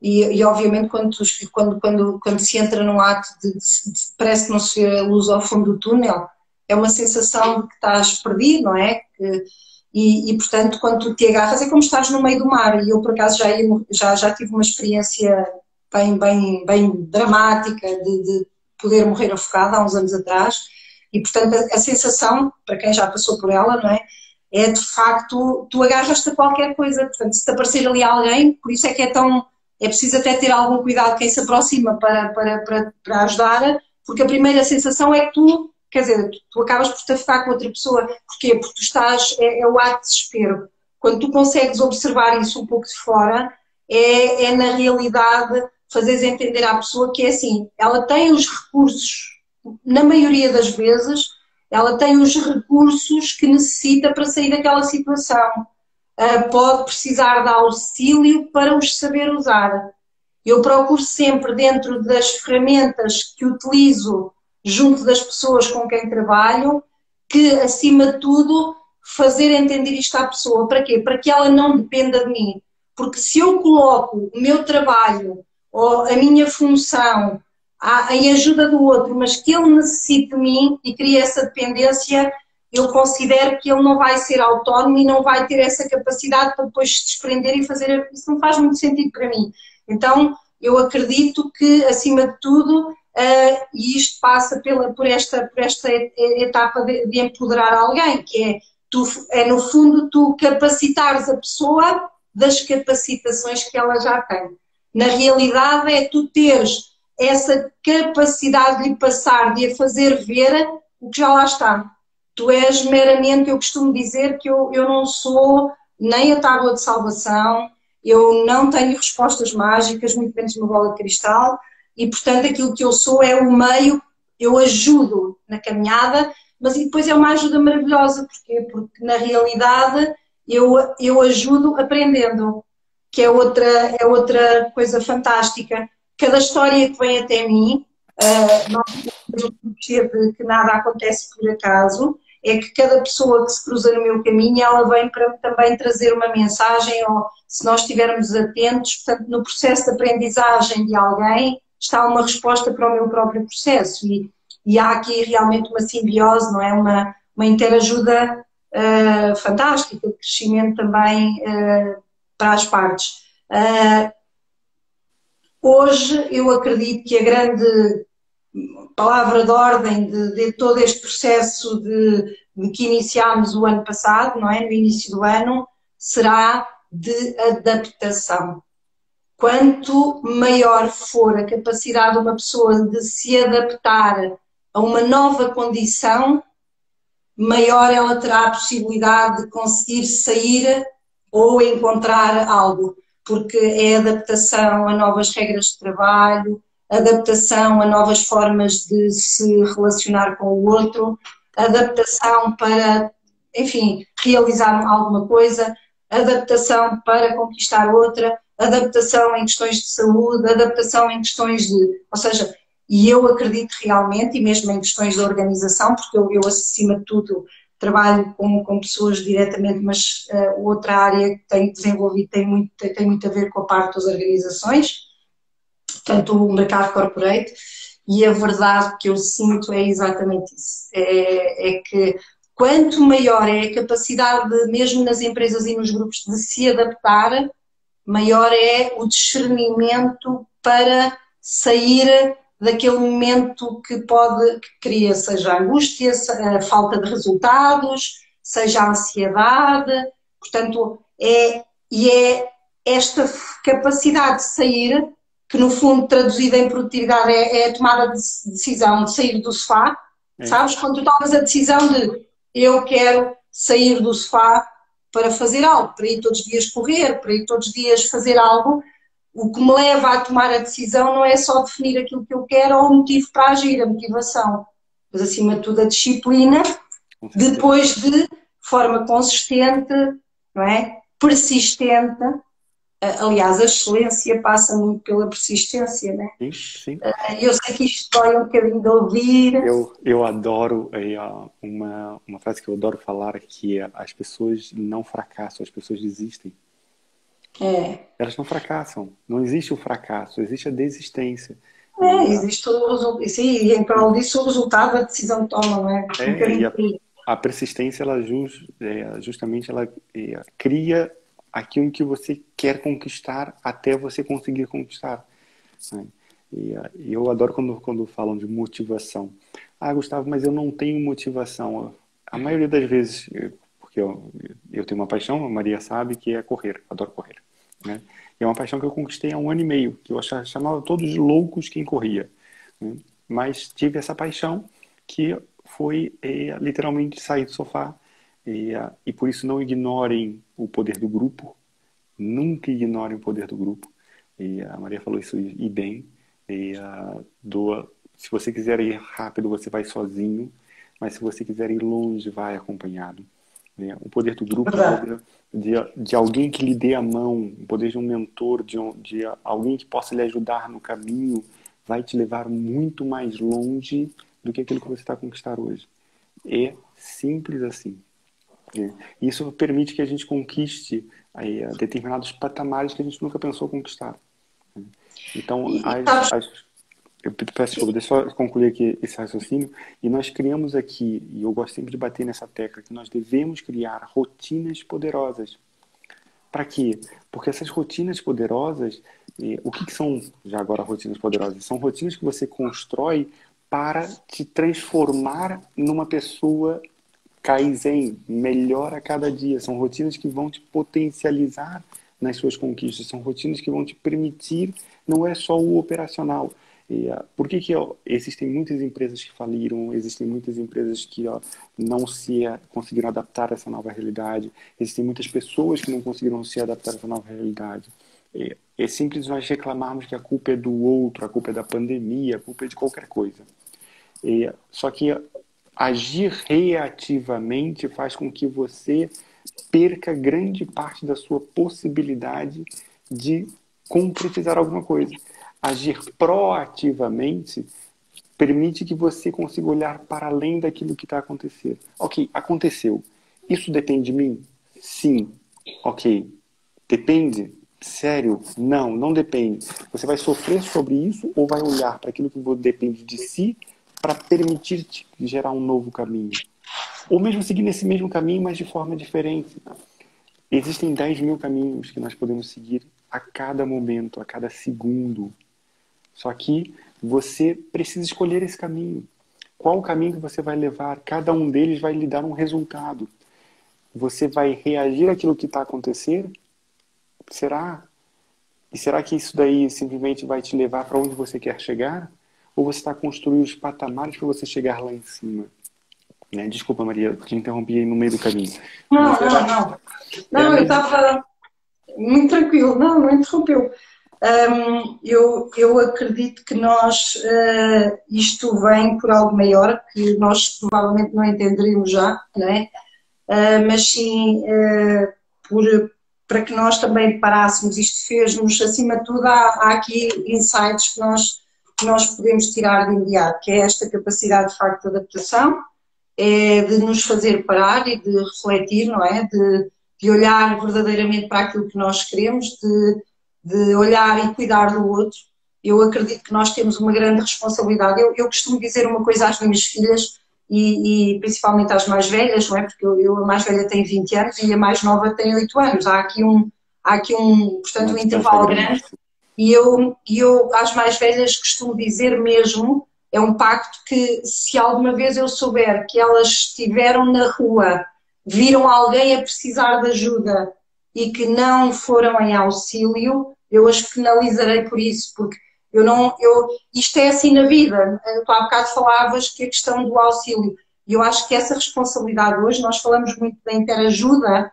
Speaker 2: E obviamente quando se entra num ato parece que não se vê a luz ao fundo do túnel, é uma sensação de que estás perdido, não é? E portanto, quando tu te agarras, é como estás no meio do mar. E eu, por acaso, já tive uma experiência bem dramática de poder morrer afogada há uns anos atrás. E, portanto, a sensação, para quem já passou por ela, não é? É, de facto, tu agarras-te a qualquer coisa. Portanto, se te aparecer ali alguém, por isso é que é preciso até ter algum cuidado quem se aproxima para ajudar, porque a primeira sensação é que tu, quer dizer, tu acabas por te afogar com outra pessoa. Porquê? Porque tu estás, é o ato de desespero. Quando tu consegues observar isso um pouco de fora, é na realidade fazeres entender à pessoa que é assim, ela tem os recursos, na maioria das vezes, ela tem os recursos que necessita para sair daquela situação. Pode precisar de auxílio para os saber usar. Eu procuro sempre, dentro das ferramentas que utilizo junto das pessoas com quem trabalho, que, acima de tudo, fazer entender isto à pessoa. Para quê? Para que ela não dependa de mim. Porque se eu coloco o meu trabalho ou a minha função em ajuda do outro, mas que ele necessite de mim e cria essa dependência, eu considero que ele não vai ser autónomo e não vai ter essa capacidade para depois se desprender e fazer. Isso não faz muito sentido para mim. Então, eu acredito que, acima de tudo, e isto passa por esta etapa de empoderar alguém, que no fundo, tu capacitares a pessoa das capacitações que ela já tem. Na realidade, é tu teres essa capacidade de lhe passar, de a fazer ver o que já lá está. Tu és meramente, eu costumo dizer que eu não sou nem a tábua de salvação, eu não tenho respostas mágicas, muito menos uma bola de cristal, e portanto aquilo que eu sou é o meio, eu ajudo na caminhada, mas depois é uma ajuda maravilhosa. Porquê? Porque na realidade eu ajudo aprendendo, que é outra coisa fantástica. Cada história que vem até mim, não percebo que nada acontece por acaso, é que cada pessoa que se cruza no meu caminho, ela vem para também trazer uma mensagem, ou se nós estivermos atentos, portanto, no processo de aprendizagem de alguém, está uma resposta para o meu próprio processo. E há aqui realmente uma simbiose, não é? Uma interajuda fantástica, de crescimento também para as partes. Hoje, eu acredito que a grande palavra de ordem de todo este processo de que iniciámos o ano passado, não é? No início do ano, será de adaptação. Quanto maior for a capacidade de uma pessoa de se adaptar a uma nova condição, maior ela terá a possibilidade de conseguir sair ou encontrar algo, porque é adaptação a novas regras de trabalho, adaptação a novas formas de se relacionar com o outro, adaptação para, enfim, realizar alguma coisa, adaptação para conquistar outra, adaptação em questões de saúde, adaptação em questões de... Ou seja, e eu acredito realmente, e mesmo em questões de organização, porque eu acima de tudo, trabalho com pessoas diretamente, mas outra área que tenho desenvolvido tem muito a ver com a parte das organizações, portanto o mercado corporate, e a verdade que eu sinto é exatamente isso, é que quanto maior é a capacidade, mesmo nas empresas e nos grupos, de se adaptar, maior é o discernimento para sair daquele momento que cria, seja a angústia, a falta de resultados, seja a ansiedade. Portanto, é esta capacidade de sair, que no fundo traduzida em produtividade é a tomada de decisão de sair do sofá, sabes? Quando tu tomas a decisão de eu quero sair do sofá para fazer algo, para ir todos os dias correr, para ir todos os dias fazer algo, o que me leva a tomar a decisão não é só definir aquilo que eu quero ou o motivo para agir, a motivação, mas acima de tudo a disciplina, depois de forma consistente, não é? Persistente. Aliás, a excelência passa muito pela persistência, né?
Speaker 1: Sim, sim.
Speaker 2: Eu sei que isto dói um bocadinho de ouvir.
Speaker 1: Eu adoro uma frase que eu adoro falar, que é: as pessoas não fracassam, as pessoas desistem. Elas não fracassam. Não existe o fracasso, existe a desistência.
Speaker 2: Existe o resultado. Sim, e em prol disso o resultado da decisão que tomam, não é? Um bocadinho por aí.
Speaker 1: A persistência, ela justamente ela cria aquilo que você quer conquistar até você conseguir conquistar, né? E eu adoro quando falam de motivação. Ah, Gustavo, mas eu não tenho motivação. A maioria das vezes, porque eu tenho uma paixão, a Maria sabe, que é correr. Adoro correr, né? E é uma paixão que eu conquistei há 1 ano e meio, que eu chamava todos de loucos quem corria, né? Mas tive essa paixão que foi literalmente sair do sofá. E por isso não ignorem o poder do grupo. Nunca ignorem o poder do grupo. E a Maria falou isso e bem. Se você quiser ir rápido, você vai sozinho. mas se você quiser ir longe, vai acompanhado. Né? O poder do grupo, o
Speaker 2: Verdade.
Speaker 1: poder de alguém que lhe dê a mão, o poder de um mentor, de alguém que possa lhe ajudar no caminho, vai te levar muito mais longe do que aquilo que você está a conquistar hoje. É simples assim. Né? Isso permite que a gente conquiste determinados patamares que a gente nunca pensou conquistar. Né? Então,
Speaker 2: E sabes,
Speaker 1: eu peço desculpa, deixa eu só concluir aqui esse raciocínio. E nós criamos aqui, e eu gosto sempre de bater nessa tecla, que nós devemos criar rotinas poderosas. Para quê? Porque essas rotinas poderosas, o que são, já agora, rotinas poderosas? São rotinas que você constrói para te transformar numa pessoa Kaizen, melhor a cada dia. São rotinas que vão te potencializar nas suas conquistas. São rotinas que vão te permitir, não é só o operacional. Por que existem muitas empresas que faliram, existem muitas empresas que não conseguiram adaptar a essa nova realidade, existem muitas pessoas que não conseguiram se adaptar a essa nova realidade. É simples nós reclamarmos que a culpa é do outro, a culpa é da pandemia, a culpa é de qualquer coisa. Só que agir reativamente faz com que você perca grande parte da sua possibilidade de concretizar alguma coisa. Agir proativamente permite que você consiga olhar para além daquilo que está acontecendo. Ok, aconteceu. Isso depende de mim? Sim. Ok. Depende? Sério? Não, não depende. Você vai sofrer sobre isso ou vai olhar para aquilo que depende de si para permitir-te gerar um novo caminho? Ou mesmo seguir nesse mesmo caminho, mas de forma diferente. Existem 10 mil caminhos que nós podemos seguir a cada momento, a cada segundo. Só que você precisa escolher esse caminho. Qual o caminho que você vai levar? Cada um deles vai lhe dar um resultado. Você vai reagir àquilo que está acontecendo? Será? E será que isso daí simplesmente vai te levar para onde você quer chegar? Ou você está construindo os patamares para você chegar lá em cima? Né? Desculpa, Maria, eu te interrompi aí no meio do caminho.
Speaker 2: não,
Speaker 1: Mas
Speaker 2: não, não.
Speaker 1: era
Speaker 2: Não, eu
Speaker 1: mesmo.
Speaker 2: estava muito tranquilo. Não, não interrompeu. Eu acredito que nós, isto vem por algo maior, que nós provavelmente não entenderíamos já, não é? Mas sim, por, para que nós também parássemos, isto fez-nos, acima de tudo, há aqui insights que nós podemos tirar de imediato, que é esta capacidade de facto de adaptação, é de nos fazer parar e de refletir, não é? De olhar verdadeiramente para aquilo que nós queremos, de olhar e cuidar do outro. Eu acredito que nós temos uma grande responsabilidade. Eu costumo dizer uma coisa às minhas filhas, e principalmente às mais velhas, não é? Porque a mais velha tem 20 anos e a mais nova tem 8 anos. Portanto,
Speaker 1: Uma
Speaker 2: um
Speaker 1: distância
Speaker 2: intervalo
Speaker 1: grande.
Speaker 2: grande. E eu às mais velhas costumo dizer mesmo, é um pacto que se alguma vez eu souber que elas estiveram na rua, viram alguém a precisar de ajuda e que não foram em auxílio, eu as penalizarei por isso, porque isto é assim na vida. Tu há bocado falavas que a questão do auxílio, e eu acho que essa responsabilidade hoje, nós falamos muito da interajuda,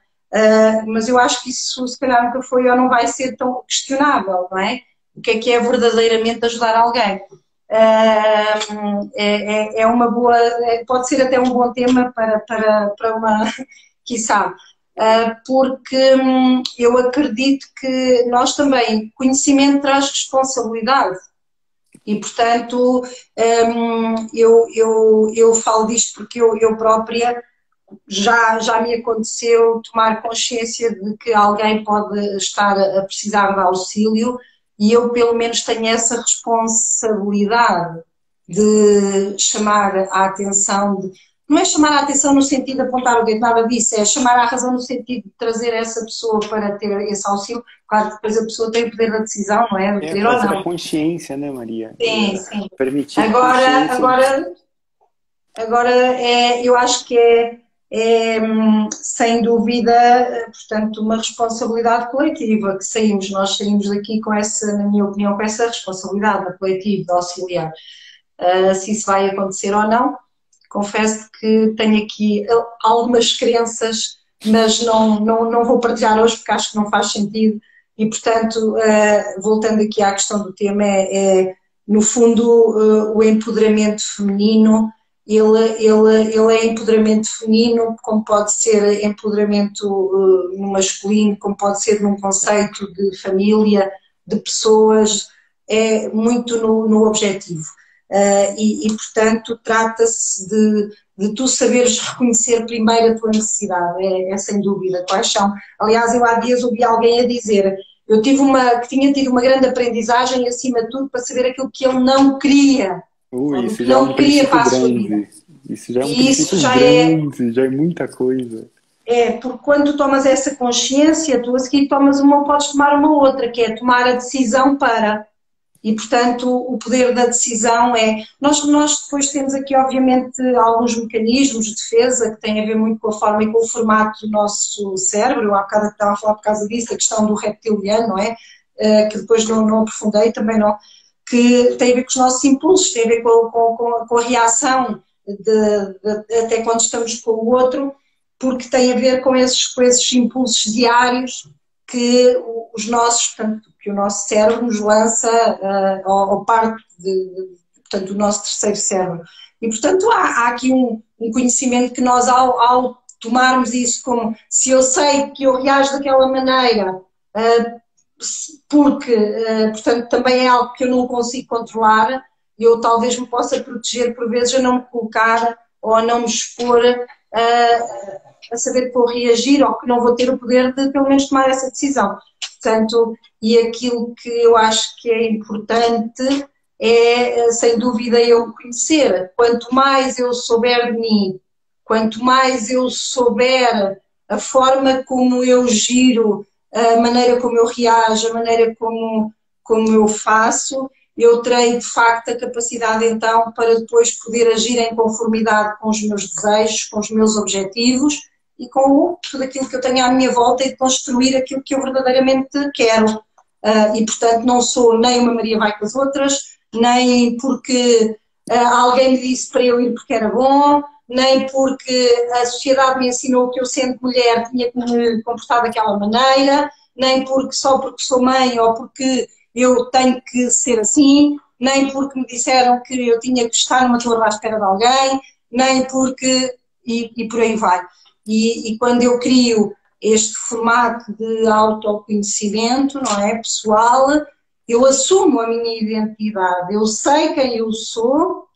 Speaker 2: mas eu acho que isso se calhar nunca foi ou não vai ser tão questionável, não é? O que é verdadeiramente ajudar alguém? É uma boa, pode ser até um bom tema para uma, quiçá, porque eu acredito que nós também, conhecimento traz responsabilidade e, portanto, eu falo disto porque eu própria já me aconteceu tomar consciência de que alguém pode estar a precisar de auxílio e eu pelo menos tenho essa responsabilidade de chamar a atenção, não é chamar a atenção no sentido de apontar o dedo, nada disso, é chamar a razão no sentido de trazer essa pessoa para ter esse auxílio. Claro que depois a pessoa tem o poder da decisão, não é? De dizer ou
Speaker 1: Trazer a
Speaker 2: não.
Speaker 1: consciência, né, Maria?
Speaker 2: Sim, sim.
Speaker 1: Permitir a
Speaker 2: Agora,
Speaker 1: consciência.
Speaker 2: agora Agora, eu acho que sem dúvida, portanto, uma responsabilidade coletiva, que nós saímos daqui com essa, na minha opinião, com essa responsabilidade da coletiva, de auxiliar. Se isso vai acontecer ou não, confesso que tenho aqui algumas crenças, mas não vou partilhar hoje porque acho que não faz sentido. E, portanto, voltando aqui à questão do tema, no fundo, o empoderamento feminino ele é empoderamento feminino, como pode ser empoderamento no masculino, como pode ser num conceito de família, de pessoas, é muito no objetivo. Portanto, trata-se de tu saberes reconhecer primeiro a tua necessidade, é sem dúvida, quais são. Aliás, eu há dias ouvi alguém a dizer, que tinha tido uma grande aprendizagem, acima de tudo, para saber aquilo que ele não queria, ou do
Speaker 1: Isso
Speaker 2: que
Speaker 1: já é
Speaker 2: não
Speaker 1: um
Speaker 2: queria
Speaker 1: princípio
Speaker 2: para a sua vida.
Speaker 1: grande. Isso já é um
Speaker 2: E isso
Speaker 1: princípio
Speaker 2: já
Speaker 1: grande, já é muita coisa.
Speaker 2: porque quando tu tomas essa consciência, tu a seguir podes tomar uma outra, que é tomar a decisão para. E, portanto, o poder da decisão é. Nós depois temos aqui, obviamente, alguns mecanismos de defesa que têm a ver muito com a forma e com o formato do nosso cérebro. Eu há bocado estava a falar por causa disso, a questão do reptiliano, não é? Que depois não aprofundei, também não. Que tem a ver com os nossos impulsos, tem a ver com a reação até quando estamos com o outro, porque tem a ver com esses impulsos diários que portanto, que o nosso cérebro nos lança ao parte portanto, o nosso terceiro cérebro. E, portanto, há aqui um conhecimento que nós, ao tomarmos isso como se eu sei que eu reajo daquela maneira, porque, portanto, também é algo que eu não consigo controlar, eu talvez me possa proteger por vezes a não me colocar ou a não me expor a saber que vou reagir ou que não vou ter o poder de pelo menos tomar essa decisão. Portanto, e aquilo que eu acho que é importante é, sem dúvida, eu me conhecer. Quanto mais eu souber de mim, quanto mais eu souber a forma como eu giro, a maneira como eu reajo, a maneira como eu faço, eu terei de facto a capacidade então para depois poder agir em conformidade com os meus desejos, com os meus objetivos e com tudo aquilo que eu tenho à minha volta e de construir aquilo que eu verdadeiramente quero. E portanto não sou nem uma Maria vai com as outras, nem porque alguém me disse para eu ir porque era bom, nem porque a sociedade me ensinou que eu, sendo mulher, tinha que me comportar daquela maneira, nem só porque sou mãe ou porque eu tenho que ser assim, nem porque me disseram que eu tinha que estar numa torre à espera de alguém, nem porque... e por aí vai. E quando eu crio este formato de autoconhecimento, não é, pessoal, eu assumo a minha identidade, eu sei quem eu sou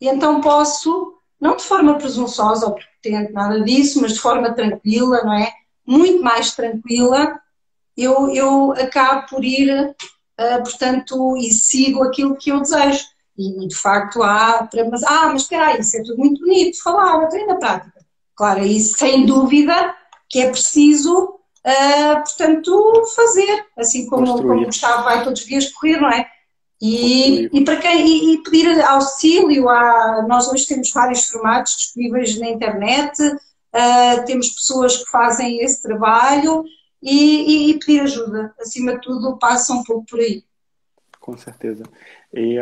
Speaker 2: e então posso, não de forma presunçosa ou prepotente, nada disso, mas de forma tranquila, não é? Muito mais tranquila, eu acabo por ir, portanto, e sigo aquilo que eu desejo. E de facto mas espera aí, isso é tudo muito bonito, falar, mas e na prática? Claro, isso sem dúvida que é preciso, portanto, fazer, assim como o
Speaker 1: Construir.
Speaker 2: Gustavo vai todos os dias correr, não é?
Speaker 1: Construir.
Speaker 2: Para quem e pedir auxílio, nós hoje temos vários formatos disponíveis na internet, temos pessoas que fazem esse trabalho e pedir ajuda. Acima de tudo, passa um pouco por aí.
Speaker 1: Com certeza. E,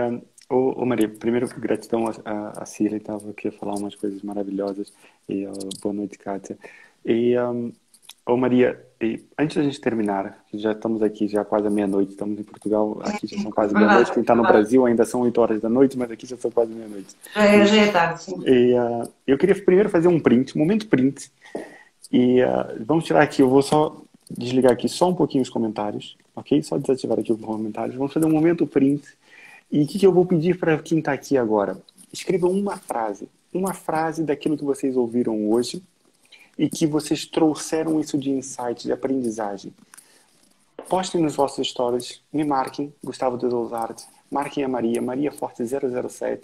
Speaker 1: Maria, primeiro, gratidão a Cília, estava aqui a falar umas coisas maravilhosas. E, boa noite, Kátia. E, Maria, antes da gente terminar, já estamos aqui, já quase à meia-noite, estamos em Portugal, aqui já são quase meia-noite. Quem está no Brasil ainda são 8 horas da noite, mas aqui já são quase meia-noite.
Speaker 2: Já é tarde, sim.
Speaker 1: E, eu queria primeiro fazer um print, um momento print. E vamos tirar aqui, eu vou só desligar aqui só um pouquinho os comentários, ok? Só desativar aqui os comentários. Vamos fazer um momento print. E o que eu vou pedir para quem está aqui agora? Escreva uma frase daquilo que vocês ouviram hoje e que vocês trouxeram isso de insight, de aprendizagem. Postem nos vossos stories, me marquem, Gustavo de Dousart, marquem a Maria Forte 007,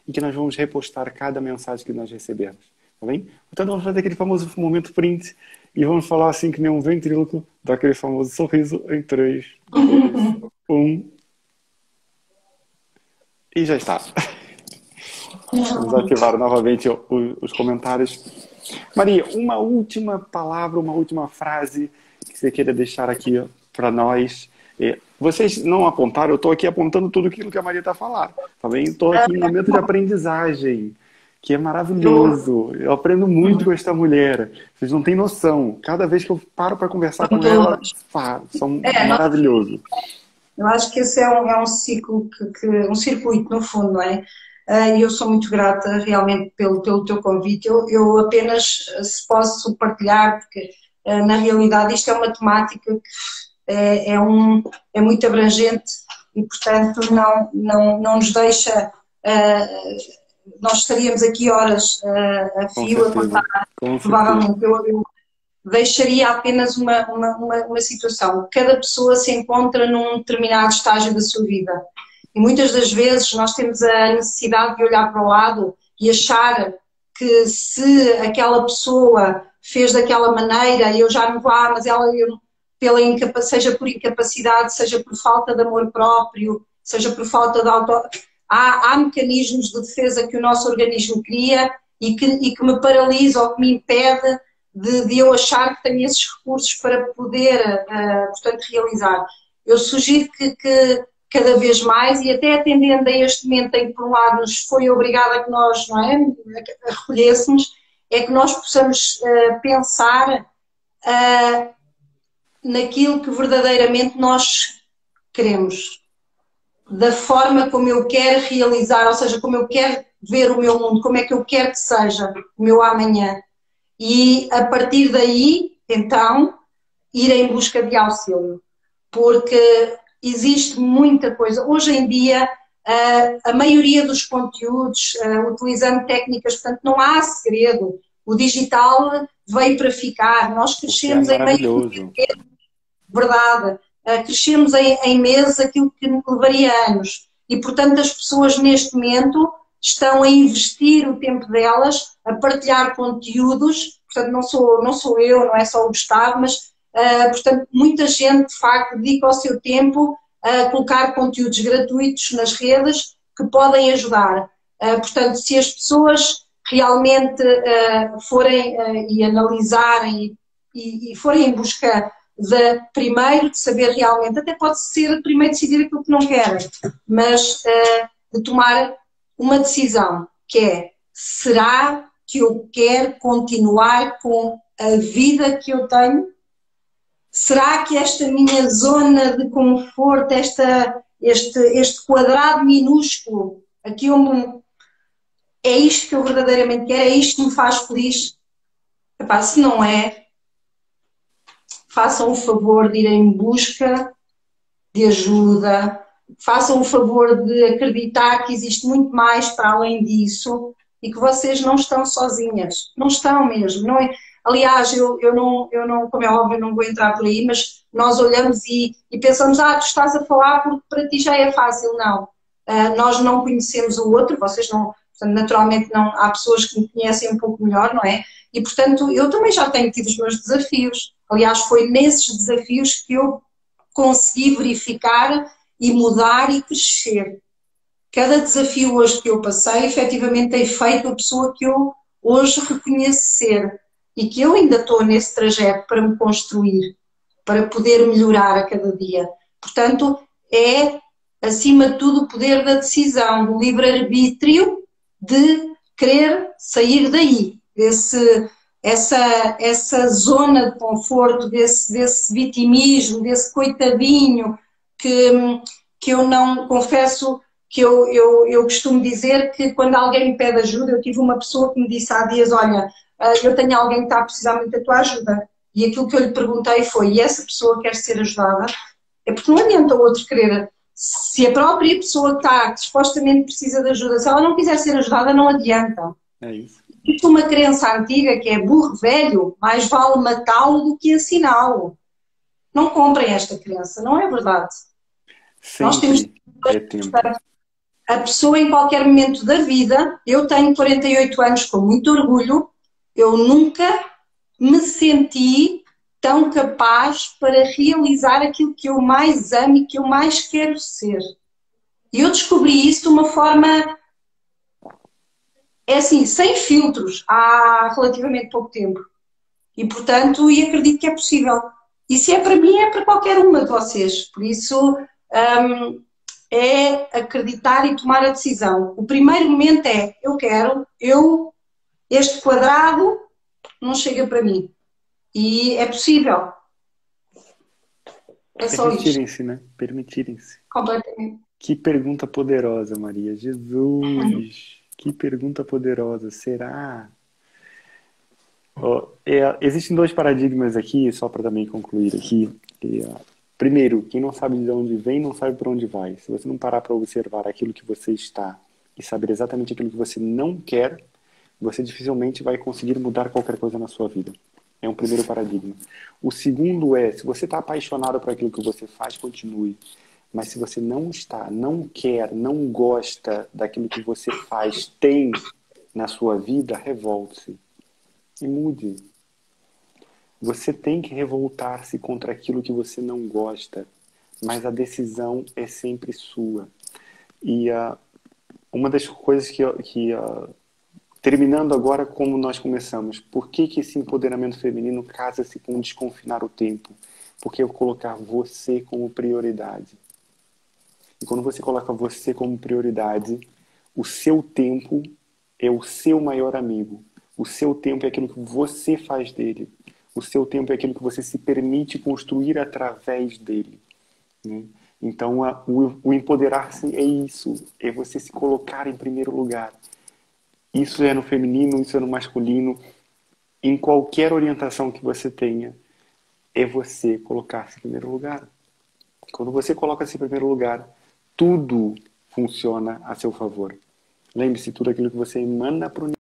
Speaker 1: e que nós vamos repostar cada mensagem que nós recebermos. Tá bem? Portanto, vamos fazer aquele famoso momento print e vamos falar assim que nem um ventríloco, daquele famoso sorriso em 3, 2, 1. E já está. Vamos ativar novamente os comentários. Maria, uma última palavra, uma última frase que você queira deixar aqui para nós. Vocês não apontaram, eu estou aqui apontando tudo aquilo que a Maria está falando. Tá bem? Estou aqui em momento de aprendizagem, que é maravilhoso. Eu aprendo muito com esta mulher. Vocês não têm noção. Cada vez que eu paro para conversar com ela, são maravilhosos.
Speaker 2: Eu acho que esse é um ciclo, um circuito, no fundo, não é? e eu sou muito grata realmente pelo teu convite. Eu apenas, se posso partilhar, porque na realidade isto é uma temática que é muito abrangente e, portanto, não nos deixa. Nós estaríamos aqui horas a
Speaker 1: Com
Speaker 2: fio a contar.
Speaker 1: certeza, com certeza.
Speaker 2: Provavelmente eu deixaria apenas uma situação. Cada pessoa se encontra num determinado estágio da sua vida. E muitas das vezes nós temos a necessidade de olhar para o lado e achar que se aquela pessoa fez daquela maneira, eu já não vou, mas ela, seja por incapacidade, seja por falta de amor próprio, seja por falta de auto... Há mecanismos de defesa que o nosso organismo cria e que me paralisa ou que me impede de eu achar que tenho esses recursos para poder, portanto, realizar. Eu sugiro que cada vez mais, e até atendendo a este momento em que, por um lado, nos foi obrigado a que nós, não é, a recolhêssemos, é que nós possamos pensar naquilo que verdadeiramente nós queremos, da forma como eu quero realizar, ou seja, como eu quero ver o meu mundo, como é que eu quero que seja o meu amanhã. E a partir daí, então, ir em busca de auxílio. Porque existe muita coisa. Hoje em dia, a maioria dos conteúdos, utilizando técnicas, portanto, não há segredo. O digital veio para ficar. Nós
Speaker 1: O que é
Speaker 2: crescemos em meio
Speaker 1: maravilhoso.
Speaker 2: verdade. Crescemos em meses aquilo que levaria anos. E, portanto, as pessoas neste momento estão a investir o tempo delas, a partilhar conteúdos. Portanto, não sou eu, não é só o Gustavo, mas, portanto, muita gente, de facto, dedica o seu tempo a colocar conteúdos gratuitos nas redes que podem ajudar. Portanto, se as pessoas realmente forem e analisarem e forem em busca primeiro de saber realmente, até pode ser primeiro decidir aquilo que não querem, mas de tomar uma decisão, que é, será que eu quero continuar com a vida que eu tenho? Será que esta minha zona de conforto, este quadrado minúsculo, aqui é isto que eu verdadeiramente quero, é isto que me faz feliz? Epá, se não é, façam o favor de ir em busca de ajuda, façam o favor de acreditar que existe muito mais para além disso e que vocês não estão sozinhas. Não estão mesmo. Não é? Aliás, eu não, como é óbvio, não vou entrar por aí, mas nós olhamos e pensamos, tu estás a falar porque para ti já é fácil. Não. Nós não conhecemos o outro, vocês não, portanto, naturalmente não, há pessoas que me conhecem um pouco melhor, não é? E, portanto, eu também já tenho tido os meus desafios. Aliás, foi nesses desafios que eu consegui verificar e mudar e crescer. Cada desafio hoje que eu passei, efetivamente, tem feito a pessoa que eu hoje reconheço ser e que eu ainda estou nesse trajeto para me construir, para poder melhorar a cada dia. Portanto, é, acima de tudo, o poder da decisão, do livre-arbítrio de querer sair daí, essa zona de conforto, desse vitimismo, desse coitadinho, que eu não, confesso que eu costumo dizer que quando alguém me pede ajuda, eu tive uma pessoa que me disse há dias, olha, eu tenho alguém que está a precisar muito da tua ajuda. E aquilo que eu lhe perguntei foi, e essa pessoa quer ser ajudada? É porque não adianta o outro querer. Se a própria pessoa que supostamente precisa de ajuda, se ela não quiser ser ajudada, não adianta.
Speaker 1: É isso.
Speaker 2: Existe uma crença antiga que é burro velho, mais vale matá-lo do que ensiná-lo. Não comprem esta crença, não é verdade. Nós temos
Speaker 1: Sempre é tempo.
Speaker 2: a pessoa em qualquer momento da vida, eu tenho 48 anos com muito orgulho, eu nunca me senti tão capaz para realizar aquilo que eu mais amo e que eu mais quero ser. E eu descobri isso de uma forma, assim, sem filtros, há relativamente pouco tempo. E, portanto, acredito que é possível. E se é para mim, é para qualquer uma de vocês. Por isso, é acreditar e tomar a decisão. O primeiro momento é, este quadrado não chega para mim. E é possível. É só isto.
Speaker 1: Permitirem-se, né? Permitirem-se.
Speaker 2: Completamente.
Speaker 1: Que pergunta poderosa, Maria. Jesus, que pergunta poderosa. Será? Ó, existem dois paradigmas aqui, só para também concluir aqui. Primeiro, quem não sabe de onde vem, não sabe para onde vai. Se você não parar para observar aquilo que você está e saber exatamente aquilo que você não quer, você dificilmente vai conseguir mudar qualquer coisa na sua vida. É um primeiro paradigma. O segundo é, se você está apaixonado por aquilo que você faz, continue. Mas se você não está, não quer, não gosta daquilo que você faz, tem na sua vida, revolte-se e mude. Você tem que revoltar-se contra aquilo que você não gosta, mas a decisão é sempre sua. E uma das coisas terminando agora como nós começamos, por que esse empoderamento feminino casa-se com desconfinar o tempo? Porque eu colocar você como prioridade. E quando você coloca você como prioridade, o seu tempo é o seu maior amigo. O seu tempo é aquilo que você faz dele. O seu tempo é aquilo que você se permite construir através dele. Né? Então, o empoderar-se é isso. É você se colocar em primeiro lugar. Isso é no feminino, isso é no masculino. Em qualquer orientação que você tenha, é você colocar-se em primeiro lugar. Quando você coloca-se em primeiro lugar, tudo funciona a seu favor. Lembre-se, tudo aquilo que você emana para o